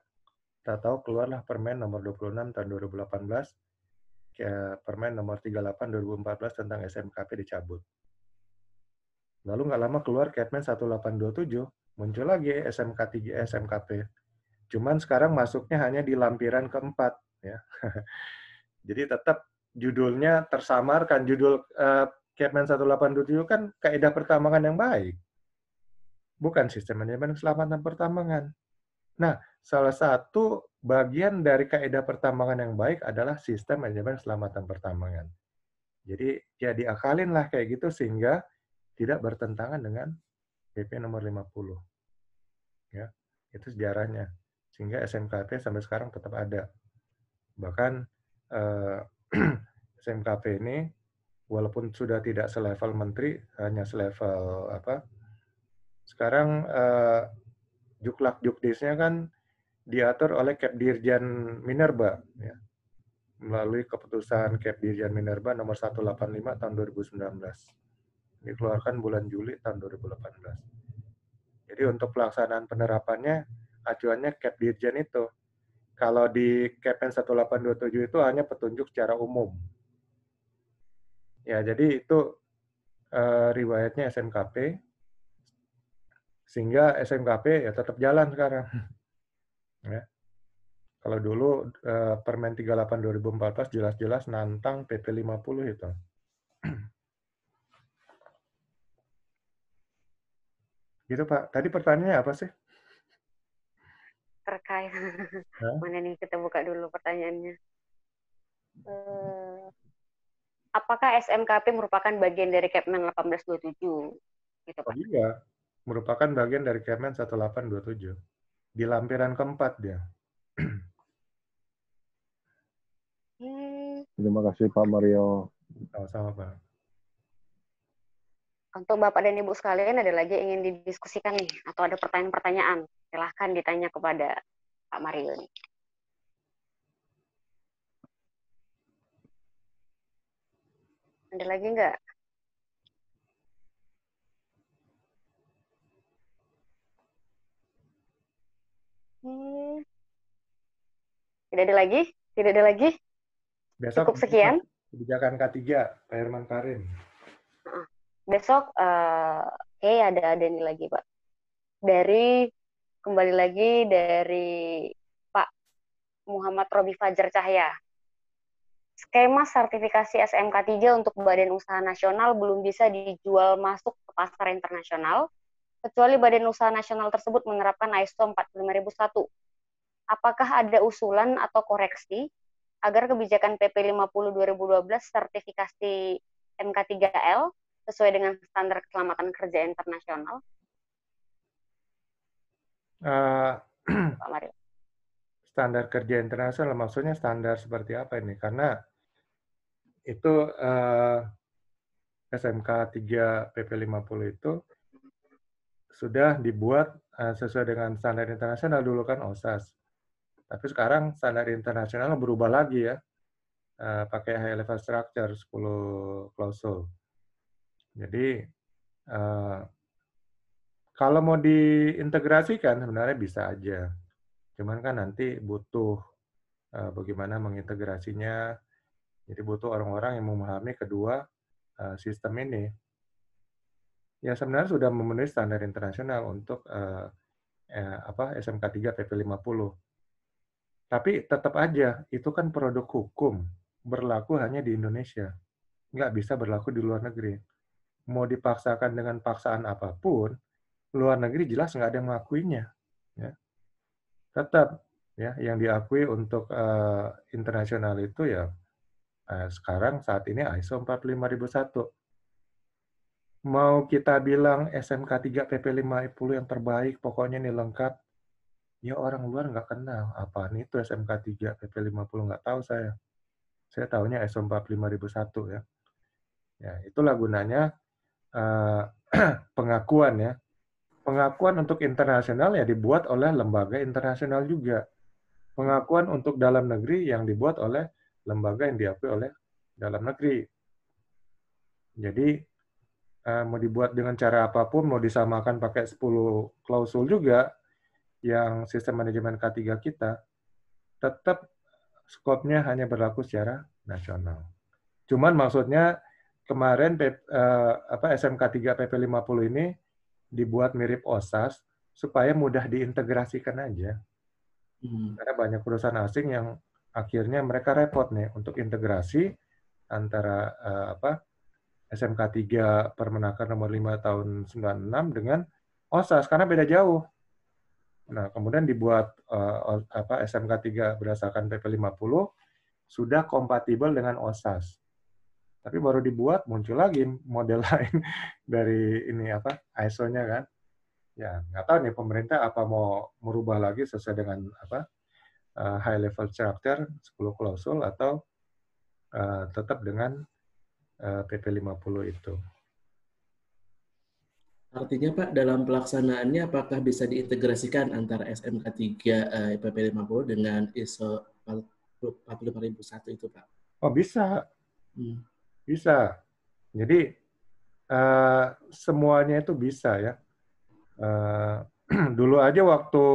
Tahu keluarlah Permen nomor 26 tahun 2018, Permen nomor 38 2014 tentang SMKP dicabut. Lalu nggak lama keluar Kepmen 1827, muncul lagi SMK 3 SMKP. Cuman sekarang masuknya hanya di lampiran keempat, ya. Jadi tetap judulnya tersamarkan. Judul Kepmen 1827 kan kaidah pertambangan yang baik, bukan sistem manajemen keselamatan pertambangan. Nah, salah satu bagian dari kaidah pertambangan yang baik adalah sistem manajemen keselamatan pertambangan. Jadi ya diakalin lah kayak gitu sehingga tidak bertentangan dengan PP nomor 50. Ya, itu sejarahnya. Sehingga SMKP sampai sekarang tetap ada. Bahkan SMKP ini walaupun sudah tidak selevel menteri, hanya selevel apa? Sekarang juklak-jukdisnya kan diatur oleh Kepdirjen Minerba, ya, melalui keputusan Kepdirjen Minerba nomor 185 tahun 2019. Dikeluarkan bulan Juli tahun 2018. Jadi untuk pelaksanaan penerapannya, acuannya Kepdirjen itu. Kalau di Kepmen 1827 itu hanya petunjuk secara umum. Ya, jadi itu riwayatnya SMKP, sehingga SMKP ya tetap jalan sekarang. Ya. Kalau dulu Permen 38 2014 jelas-jelas nantang PP 50 itu. Gitu Pak. Tadi pertanyaannya apa sih? Terkait. Mana nih, kita buka dulu pertanyaannya. Apakah SMKP merupakan bagian dari Kepmen 1827? Gitu, Pak. Oh iya, merupakan bagian dari Kepmen 1827. Di lampiran keempat dia. Terima kasih Pak Mario. Sama-sama Pak. Untuk Bapak dan Ibu sekalian, ada lagi yang ingin didiskusikan nih? Atau ada pertanyaan-pertanyaan? Silahkan ditanya kepada Pak Mario nih. Ada lagi nggak? Tidak ada lagi? Tidak ada lagi? Besok Cukup sekian. Kebijakan K3, Pak Herman Karim. Besok, ada ini lagi, Pak. Kembali lagi dari Pak Muhammad Robi Fajar Cahya. Skema sertifikasi SMK 3 untuk Badan Usaha Nasional belum bisa dijual masuk ke pasar internasional, kecuali Badan Usaha Nasional tersebut menerapkan ISO 45001. Apakah ada usulan atau koreksi agar kebijakan PP 50 2012 sertifikasi MK3L sesuai dengan standar keselamatan kerja internasional? Pak Mario. Standar kerja internasional maksudnya standar seperti apa ini? Karena itu SMK 3 PP 50 itu sudah dibuat sesuai dengan standar internasional, dulu kan OSAS. Tapi sekarang standar internasional berubah lagi ya, pakai high level structure 10 klausul. Jadi kalau mau diintegrasikan sebenarnya bisa aja. Cuman kan nanti butuh bagaimana mengintegrasinya. Jadi butuh orang-orang yang memahami kedua sistem ini. Ya sebenarnya sudah memenuhi standar internasional untuk SMK 3 PP 50. Tapi tetap aja itu kan produk hukum, berlaku hanya di Indonesia. Nggak bisa berlaku di luar negeri. Mau dipaksakan dengan paksaan apapun, luar negeri jelas nggak ada yang mengakuinya. ya, tetap ya yang diakui untuk internasional itu ya sekarang saat ini ISO 45001. Mau kita bilang SMK 3 PP50 yang terbaik, pokoknya ini lengkap, ya orang luar nggak kenal. Apaan itu SMK 3 PP50, nggak tahu saya. Saya tahunya ISO 45001 ya. Ya, itulah gunanya pengakuan ya. Pengakuan untuk internasional ya dibuat oleh lembaga internasional juga. Pengakuan untuk dalam negeri yang dibuat oleh lembaga yang diakui oleh dalam negeri. Jadi mau dibuat dengan cara apapun, mau disamakan pakai 10 klausul juga, yang sistem manajemen K3 kita, tetap skopnya hanya berlaku secara nasional. Cuman maksudnya kemarin SMK 3 PP50 ini dibuat mirip OSAS supaya mudah diintegrasikan aja. Karena banyak perusahaan asing yang akhirnya mereka repot nih untuk integrasi antara SMK 3 Permenaker nomor 5 tahun 96 dengan OSAS karena beda jauh. Nah, kemudian dibuat SMK 3 berdasarkan PP50 sudah kompatibel dengan OSAS. Tapi baru dibuat muncul lagi model lain dari ini ISO-nya kan. Ya, nggak tahu nih pemerintah apa mau merubah lagi sesuai dengan high level structure 10 klausul atau tetap dengan PP50 itu. Artinya Pak, dalam pelaksanaannya apakah bisa diintegrasikan antara SMK 3 PP50 dengan ISO 45001 itu Pak? Oh bisa, bisa. Jadi semuanya itu bisa ya. Dulu aja waktu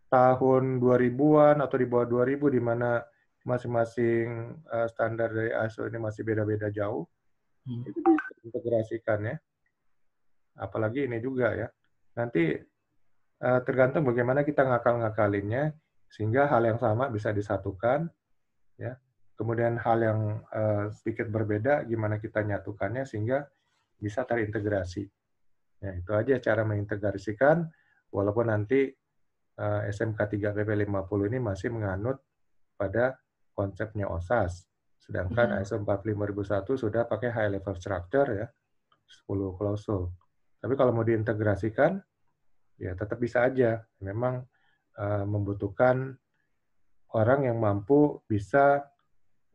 tahun 2000-an atau di bawah 2000 di mana masing-masing standar dari ISO ini masih beda-beda jauh, itu bisa diintegrasikan ya. Apalagi ini juga ya. Nanti tergantung bagaimana kita ngakal-ngakalinnya sehingga hal yang sama bisa disatukan ya. Kemudian hal yang sedikit berbeda gimana kita nyatukannya sehingga bisa terintegrasi. Ya, itu aja cara mengintegrasikan walaupun nanti SMK 3 PP50 ini masih menganut pada konsepnya OSAS. Sedangkan ISO 45001 sudah pakai high level structure ya, 10 klausul. Tapi kalau mau diintegrasikan, ya tetap bisa aja. Memang membutuhkan orang yang mampu bisa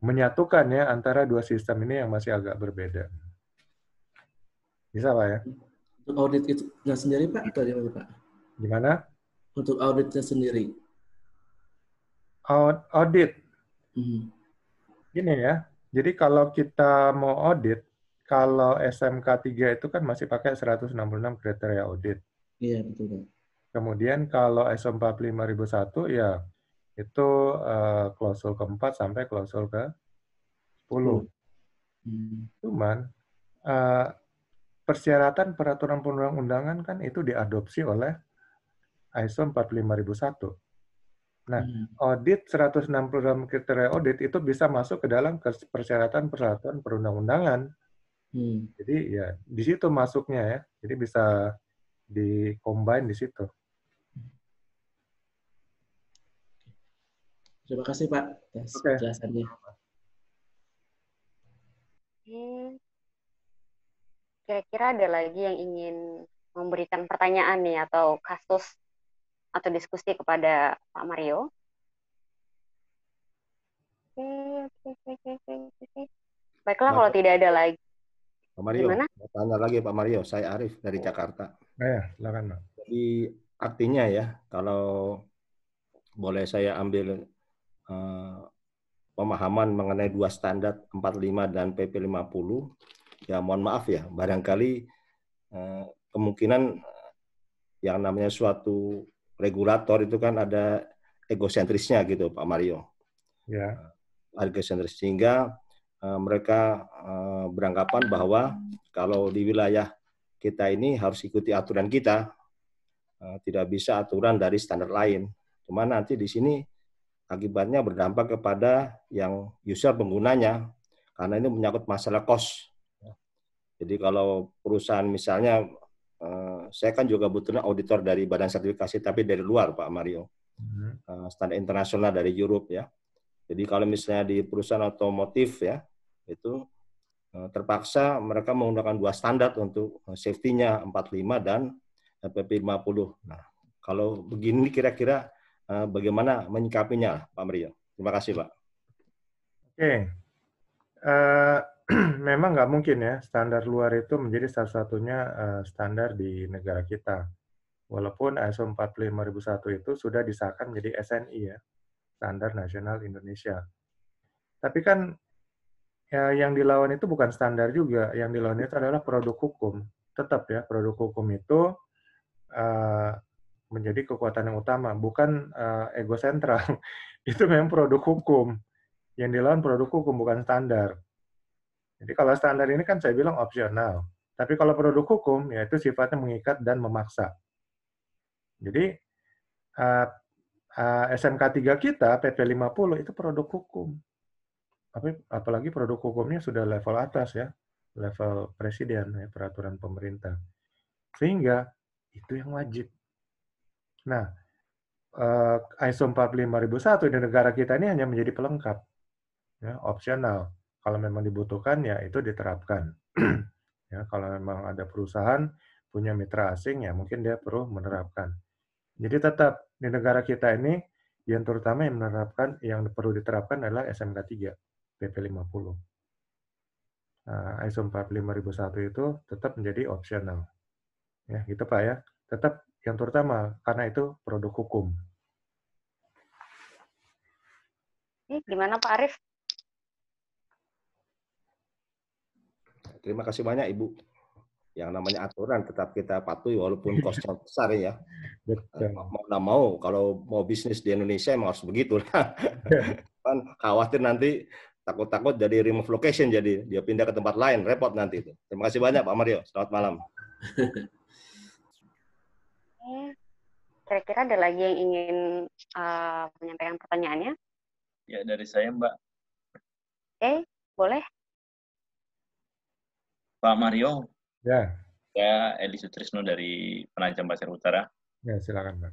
menyatukan ya antara dua sistem ini yang masih agak berbeda. Bisa Pak ya? Untuk audit itu sendiri Pak, atau gimana Pak? Gimana? Untuk auditnya sendiri. Audit. Gini ya, jadi kalau kita mau audit, kalau SMK 3 itu kan masih pakai 166 kriteria audit. Iya, betul Pak. Kemudian kalau ISO 45001 ya itu klausul keempat sampai klausul ke-10. Cuman persyaratan peraturan perundang-undangan kan itu diadopsi oleh ISO 45001. Nah, audit 166 kriteria audit itu bisa masuk ke dalam persyaratan perundang-undangan. Jadi ya di situ masuknya ya. Jadi bisa di-combine di situ. Terima kasih Pak atas penjelasannya. Kira-kira ada lagi yang ingin memberikan pertanyaan nih atau kasus atau diskusi kepada Pak Mario? Baiklah, kalau tidak ada lagi. Pak Mario, gimana? Tanya lagi Pak Mario, saya Arif dari Jakarta. Silakan Pak. Jadi artinya ya, kalau boleh saya ambil pemahaman mengenai dua standar 45 dan PP50, ya mohon maaf ya, barangkali kemungkinan yang namanya suatu regulator itu kan ada egosentrisnya gitu Pak Mario. Ya. Egosentris, sehingga mereka beranggapan bahwa kalau di wilayah kita ini harus ikuti aturan kita, tidak bisa aturan dari standar lain. Cuma nanti di sini akibatnya berdampak kepada yang user penggunanya, karena ini menyangkut masalah cost. Jadi kalau perusahaan misalnya saya kan juga butuhnya auditor dari badan sertifikasi, tapi dari luar, Pak Mario. Standar internasional dari Europe ya. Jadi kalau misalnya di perusahaan otomotif ya, itu terpaksa mereka menggunakan 2 standar untuk safety-nya 45 dan PP 50. Nah, kalau begini kira-kira bagaimana menyikapinya, Pak Mario? Terima kasih, Pak. Oke. Memang nggak mungkin ya standar luar itu menjadi satu-satunya standar di negara kita. Walaupun ISO 45001 itu sudah disahkan menjadi SNI ya, Standar Nasional Indonesia. Tapi kan ya, yang dilawan itu bukan standar juga, yang dilawan itu adalah produk hukum. Tetap ya, produk hukum itu menjadi kekuatan yang utama, bukan ego sentral. Itu memang produk hukum. Yang dilawan produk hukum, bukan standar. Jadi kalau standar ini kan saya bilang opsional. Tapi kalau produk hukum, ya itu sifatnya mengikat dan memaksa. Jadi SMK 3 kita, PP 50, itu produk hukum. Apalagi produk hukumnya sudah level atas ya, level presiden, ya, peraturan pemerintah. Sehingga itu yang wajib. Nah, ISO 45001 di negara kita ini hanya menjadi pelengkap, ya, opsional. Kalau memang dibutuhkan, ya itu diterapkan. Ya, kalau memang ada perusahaan punya mitra asing, ya mungkin dia perlu menerapkan. Jadi tetap di negara kita ini yang terutama yang perlu diterapkan adalah SMK 3 PP 50. Nah, ISO 45001 itu tetap menjadi opsional. Ya, gitu Pak ya. Tetap yang terutama karena itu produk hukum. Gimana Pak Arief? Terima kasih banyak Ibu. Yang namanya aturan tetap kita patuhi walaupun cost-nya besar ya. Mau nggak mau, kalau mau bisnis di Indonesia emang harus begitu. Kan khawatir nanti takut-takut jadi remove location, jadi dia pindah ke tempat lain, repot nanti itu. Terima kasih banyak Pak Mario. Selamat malam. Kira-kira ada lagi yang ingin menyampaikan pertanyaannya? Ya, dari saya Mbak. Oke, boleh. Pak Mario. Ya. Saya Eli Sutrisno dari Penajam Pasir Utara. Ya, silakan, Pak.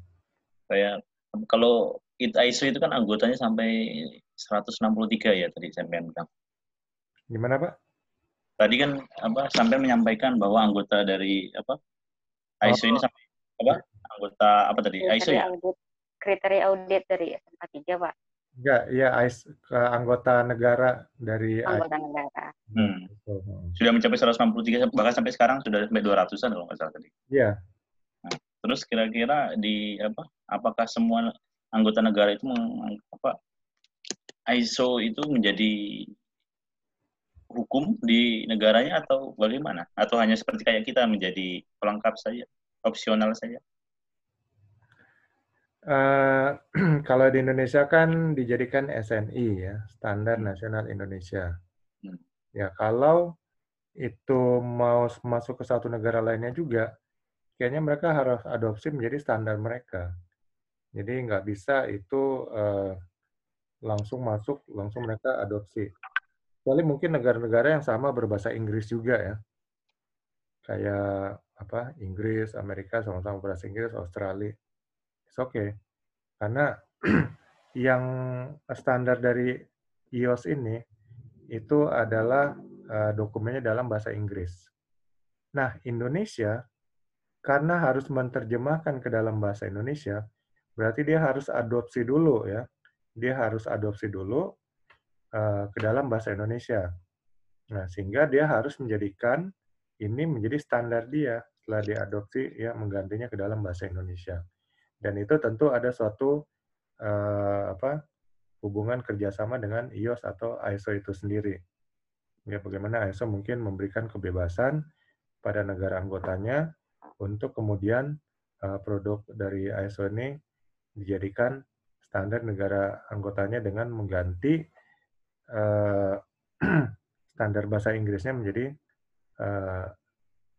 Saya kalau ISO itu kan anggotanya sampai 163 ya tadi saya bilang. Gimana, Pak? Tadi kan sampai menyampaikan bahwa anggota dari ISO ini sampai anggota apa tadi? ISO ya? Kriteria audit dari SMK 3, Pak. Enggak, ya anggota negara dari anggota negara. Sudah mencapai 163, bahkan sampai sekarang sudah sampai 200-an kalau nggak salah tadi. Iya. Nah, terus kira-kira apakah semua anggota negara itu ISO itu menjadi hukum di negaranya atau bagaimana? Atau hanya seperti kayak kita menjadi pelengkap saja, opsional saja? Kalau di Indonesia kan dijadikan SNI ya, Standar Nasional Indonesia. Ya kalau itu mau masuk ke satu negara lainnya juga, kayaknya mereka harus adopsi menjadi standar mereka. Jadi nggak bisa itu langsung masuk, langsung mereka adopsi. Kecuali mungkin negara-negara yang sama berbahasa Inggris juga ya. Kayak Inggris, Amerika sama-sama berbahasa Inggris, Australia. It's okay. Karena yang standar dari IOS ini itu adalah dokumennya dalam bahasa Inggris. Nah, Indonesia karena harus menerjemahkan ke dalam bahasa Indonesia, berarti dia harus adopsi dulu ya. Dia harus adopsi dulu ke dalam bahasa Indonesia. Nah, sehingga dia harus menjadikan ini menjadi standar dia setelah diadopsi ya, menggantinya ke dalam bahasa Indonesia. Dan itu tentu ada suatu hubungan kerjasama dengan IOS atau ISO itu sendiri. Ya, bagaimana ISO mungkin memberikan kebebasan pada negara anggotanya untuk kemudian produk dari ISO ini dijadikan standar negara anggotanya dengan mengganti standar bahasa Inggrisnya menjadi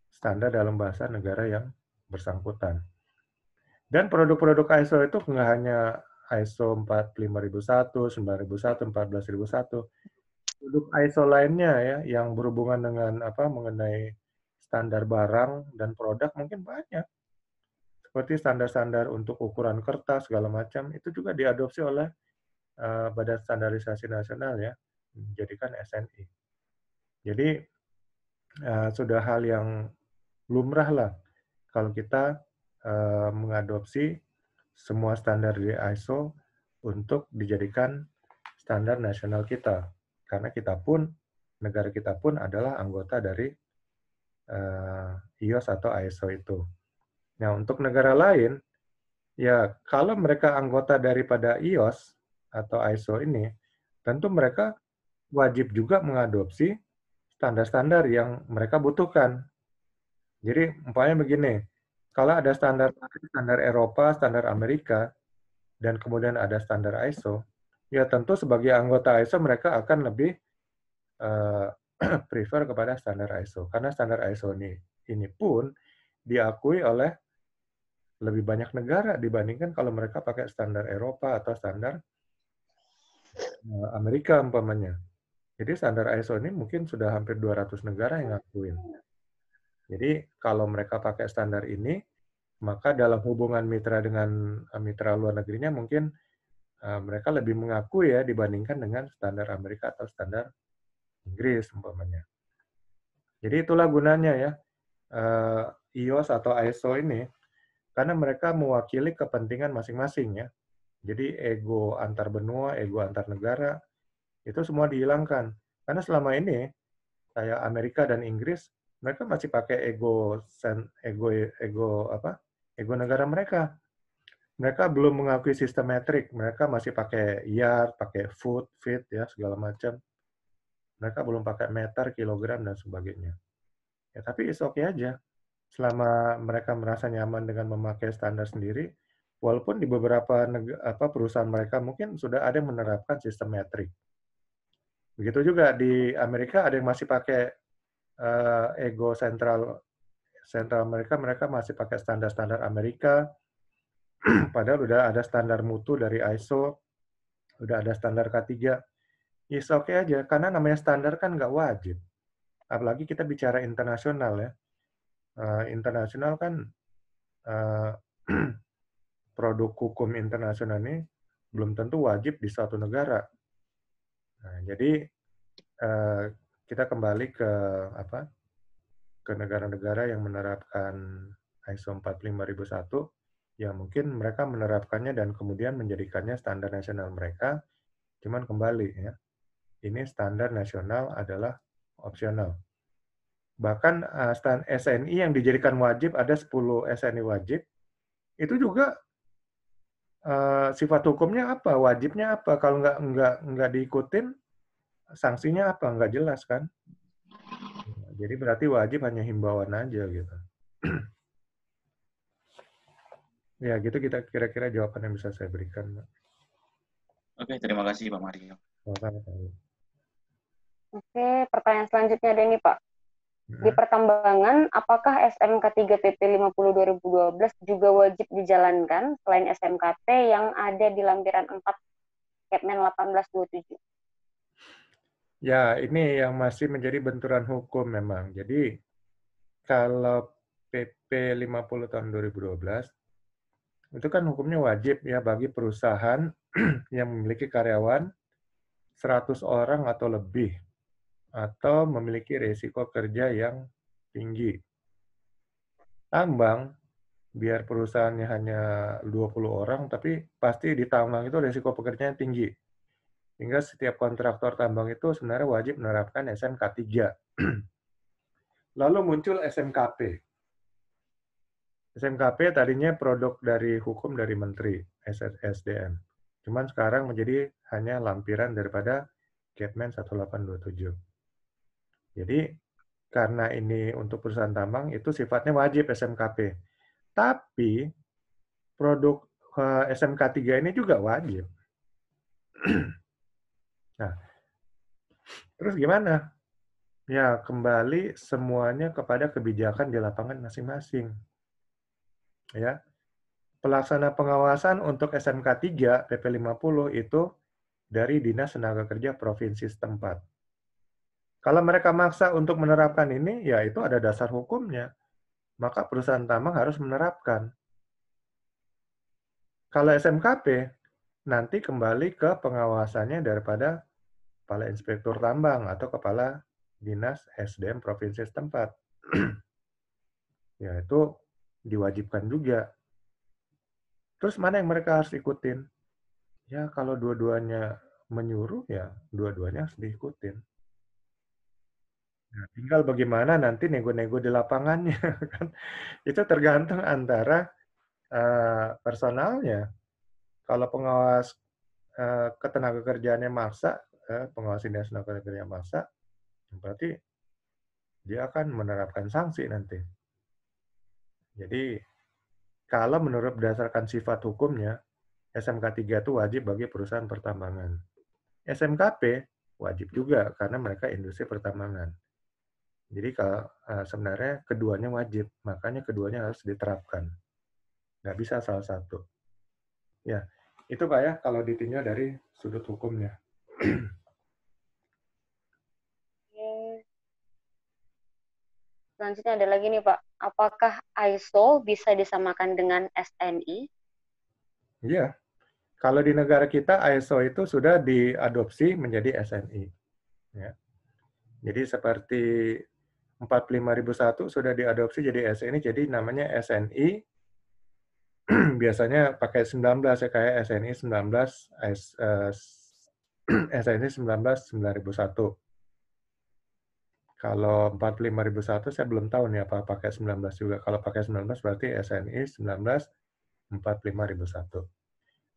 standar dalam bahasa negara yang bersangkutan. Dan produk-produk ISO itu nggak hanya ISO 45001, 9001, 14001. Produk ISO lainnya ya yang berhubungan dengan mengenai standar barang dan produk mungkin banyak. Seperti standar-standar untuk ukuran kertas segala macam itu juga diadopsi oleh Badan Standarisasi Nasional ya, menjadikan SNI. Jadi sudah hal yang lumrah lah kalau kita mengadopsi semua standar di ISO untuk dijadikan standar nasional kita. Karena negara kita pun adalah anggota dari IOS atau ISO itu. Nah, untuk negara lain, ya kalau mereka anggota daripada IOS atau ISO ini, tentu mereka wajib juga mengadopsi standar-standar yang mereka butuhkan. Jadi, umpamanya begini, kalau ada standar Eropa, standar Amerika, dan kemudian ada standar ISO, ya tentu sebagai anggota ISO mereka akan lebih prefer kepada standar ISO. Karena standar ISO ini pun diakui oleh lebih banyak negara dibandingkan kalau mereka pakai standar Eropa atau standar Amerika umpamanya. Jadi standar ISO ini mungkin sudah hampir 200 negara yang ngakuin. Jadi kalau mereka pakai standar ini, maka dalam hubungan mitra dengan mitra luar negerinya mungkin mereka lebih mengakui ya dibandingkan dengan standar Amerika atau standar Inggris umpamanya. Jadi itulah gunanya ya IOS atau ISO ini. Karena mereka mewakili kepentingan masing-masing ya. Jadi ego antar benua, ego antar negara, itu semua dihilangkan. Karena selama ini, kayak Amerika dan Inggris, mereka masih pakai ego negara mereka. Mereka belum mengakui sistem metrik. Mereka masih pakai yard, pakai foot, feet, ya segala macam. Mereka belum pakai meter, kilogram, dan sebagainya. Ya, tapi it's okay aja. Selama mereka merasa nyaman dengan memakai standar sendiri, walaupun di beberapa perusahaan mereka mungkin sudah ada yang menerapkan sistem metrik. Begitu juga di Amerika ada yang masih pakai ego sentral mereka masih pakai standar-standar Amerika, padahal udah ada standar mutu dari ISO, udah ada standar K3. It's okay aja, karena namanya standar kan nggak wajib. Apalagi kita bicara internasional ya. Internasional kan produk hukum internasional ini belum tentu wajib di suatu negara. Nah, jadi kita kembali ke negara-negara yang menerapkan ISO 45001, yang mungkin mereka menerapkannya dan kemudian menjadikannya standar nasional mereka. Cuman kembali ya, ini standar nasional adalah opsional. Bahkan SNI yang dijadikan wajib, ada 10 SNI wajib, itu juga sifat hukumnya apa, wajibnya apa, kalau nggak diikutin, sanksinya apa, nggak jelas kan. Jadi berarti wajib hanya himbauan aja gitu. Ya gitu kita kira-kira jawaban yang bisa saya berikan. Oke, terima kasih Pak Mario. Oke, pertanyaan selanjutnya ada ini Pak. Di pertambangan, apakah SMK 3 PP 50 2012 juga wajib dijalankan selain SMKT yang ada di lampiran 4 Kepmen 1827? Ya, ini yang masih menjadi benturan hukum memang. Jadi, kalau PP 50 tahun 2012, itu kan hukumnya wajib ya bagi perusahaan yang memiliki karyawan 100 orang atau lebih, atau memiliki risiko kerja yang tinggi. Tambang, biar perusahaannya hanya 20 orang, tapi pasti di tambang itu risiko pekerjaan tinggi. Sehingga setiap kontraktor tambang itu sebenarnya wajib menerapkan SMK 3. Lalu muncul SMKP. SMKP tadinya produk dari hukum dari Menteri SDM. Cuman sekarang menjadi hanya lampiran daripada Kepmen 1827. Jadi, karena ini untuk perusahaan tambang, itu sifatnya wajib SMKP. Tapi, produk SMK 3 ini juga wajib. Nah, terus gimana? Ya, kembali semuanya kepada kebijakan di lapangan masing-masing. Ya. Pelaksana pengawasan untuk SMK 3 PP 50 itu dari Dinas Tenaga Kerja Provinsi setempat. Kalau mereka maksa untuk menerapkan ini, ya itu ada dasar hukumnya. Maka perusahaan tambang harus menerapkan. Kalau SMKP, nanti kembali ke pengawasannya daripada Kepala Inspektur Tambang atau Kepala Dinas SDM Provinsi setempat. Ya, itu diwajibkan juga. Terus mana yang mereka harus ikutin? Ya, kalau dua-duanya menyuruh, ya dua-duanya harus diikutin. Nah, tinggal bagaimana nanti nego-nego di lapangannya. Kan? Itu tergantung antara personalnya. Kalau pengawas ketenagakerjaannya maksa, pengawas dinas tenaga maksa, berarti dia akan menerapkan sanksi nanti. Jadi, kalau menurut berdasarkan sifat hukumnya, SMK 3 itu wajib bagi perusahaan pertambangan. SMKP wajib juga karena mereka industri pertambangan. Jadi sebenarnya keduanya wajib, makanya keduanya harus diterapkan. Nggak bisa salah satu. Ya, itu Pak ya kalau ditinjau dari sudut hukumnya. Selanjutnya ada lagi nih Pak, apakah ISO bisa disamakan dengan SNI? Iya, kalau di negara kita ISO itu sudah diadopsi menjadi SNI. Ya. Jadi seperti 45001 sudah diadopsi jadi SNI, jadi namanya SNI. Biasanya pakai 19 ya, kayak SNI 19, SNI 19 9001. Kalau 45001 saya belum tahu nih apa pakai 19 juga. Kalau pakai 19 berarti SNI 19 45001.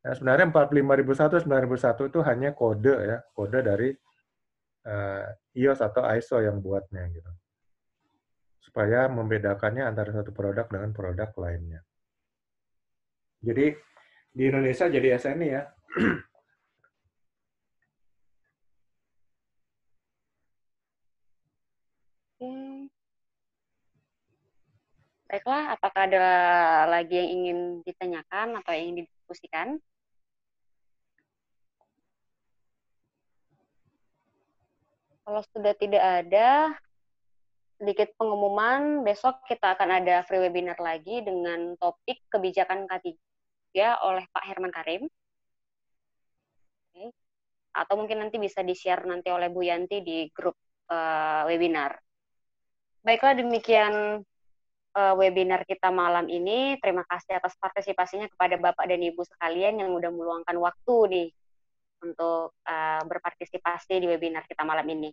Nah, sebenarnya 45001 9001 itu hanya kode ya, kode dari iOS atau ISO yang buatnya gitu. Supaya membedakannya antara satu produk dengan produk lainnya. Jadi di Indonesia jadi SNI ya. Baiklah, apakah ada lagi yang ingin ditanyakan atau yang ingin didiskusikan? Kalau sudah tidak ada, sedikit pengumuman, besok kita akan ada free webinar lagi dengan topik kebijakan K3 oleh Pak Herman Karim. Oke. Atau mungkin nanti bisa di-share nanti oleh Bu Yanti di grup webinar. Baiklah, demikian webinar kita malam ini. Terima kasih atas partisipasinya kepada Bapak dan Ibu sekalian yang sudah meluangkan waktu nih untuk berpartisipasi di webinar kita malam ini.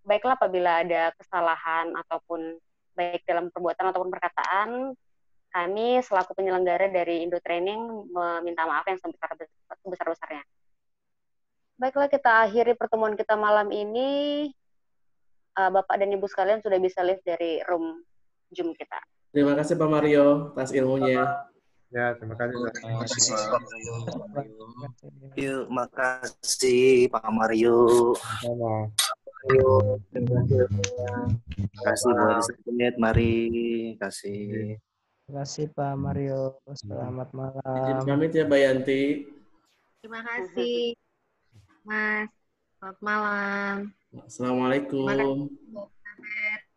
Baiklah, apabila ada kesalahan ataupun baik dalam perbuatan ataupun perkataan, kami selaku penyelenggara dari Indo Training meminta maaf yang sebesar-besarnya. Baiklah, kita akhiri pertemuan kita malam ini. Bapak dan Ibu sekalian sudah bisa live dari room Zoom kita. Terima kasih Pak Mario atas ilmunya. Ya, terima kasih. Terima kasih Pak Mario. Terima kasih Bu Aris, mari. Kasih. Terima kasih Pak Mario. Selamat malam. Izin pamit ya Mbak Yanti. Terima kasih Mas. Selamat malam. Assalamualaikum. Terima kasih.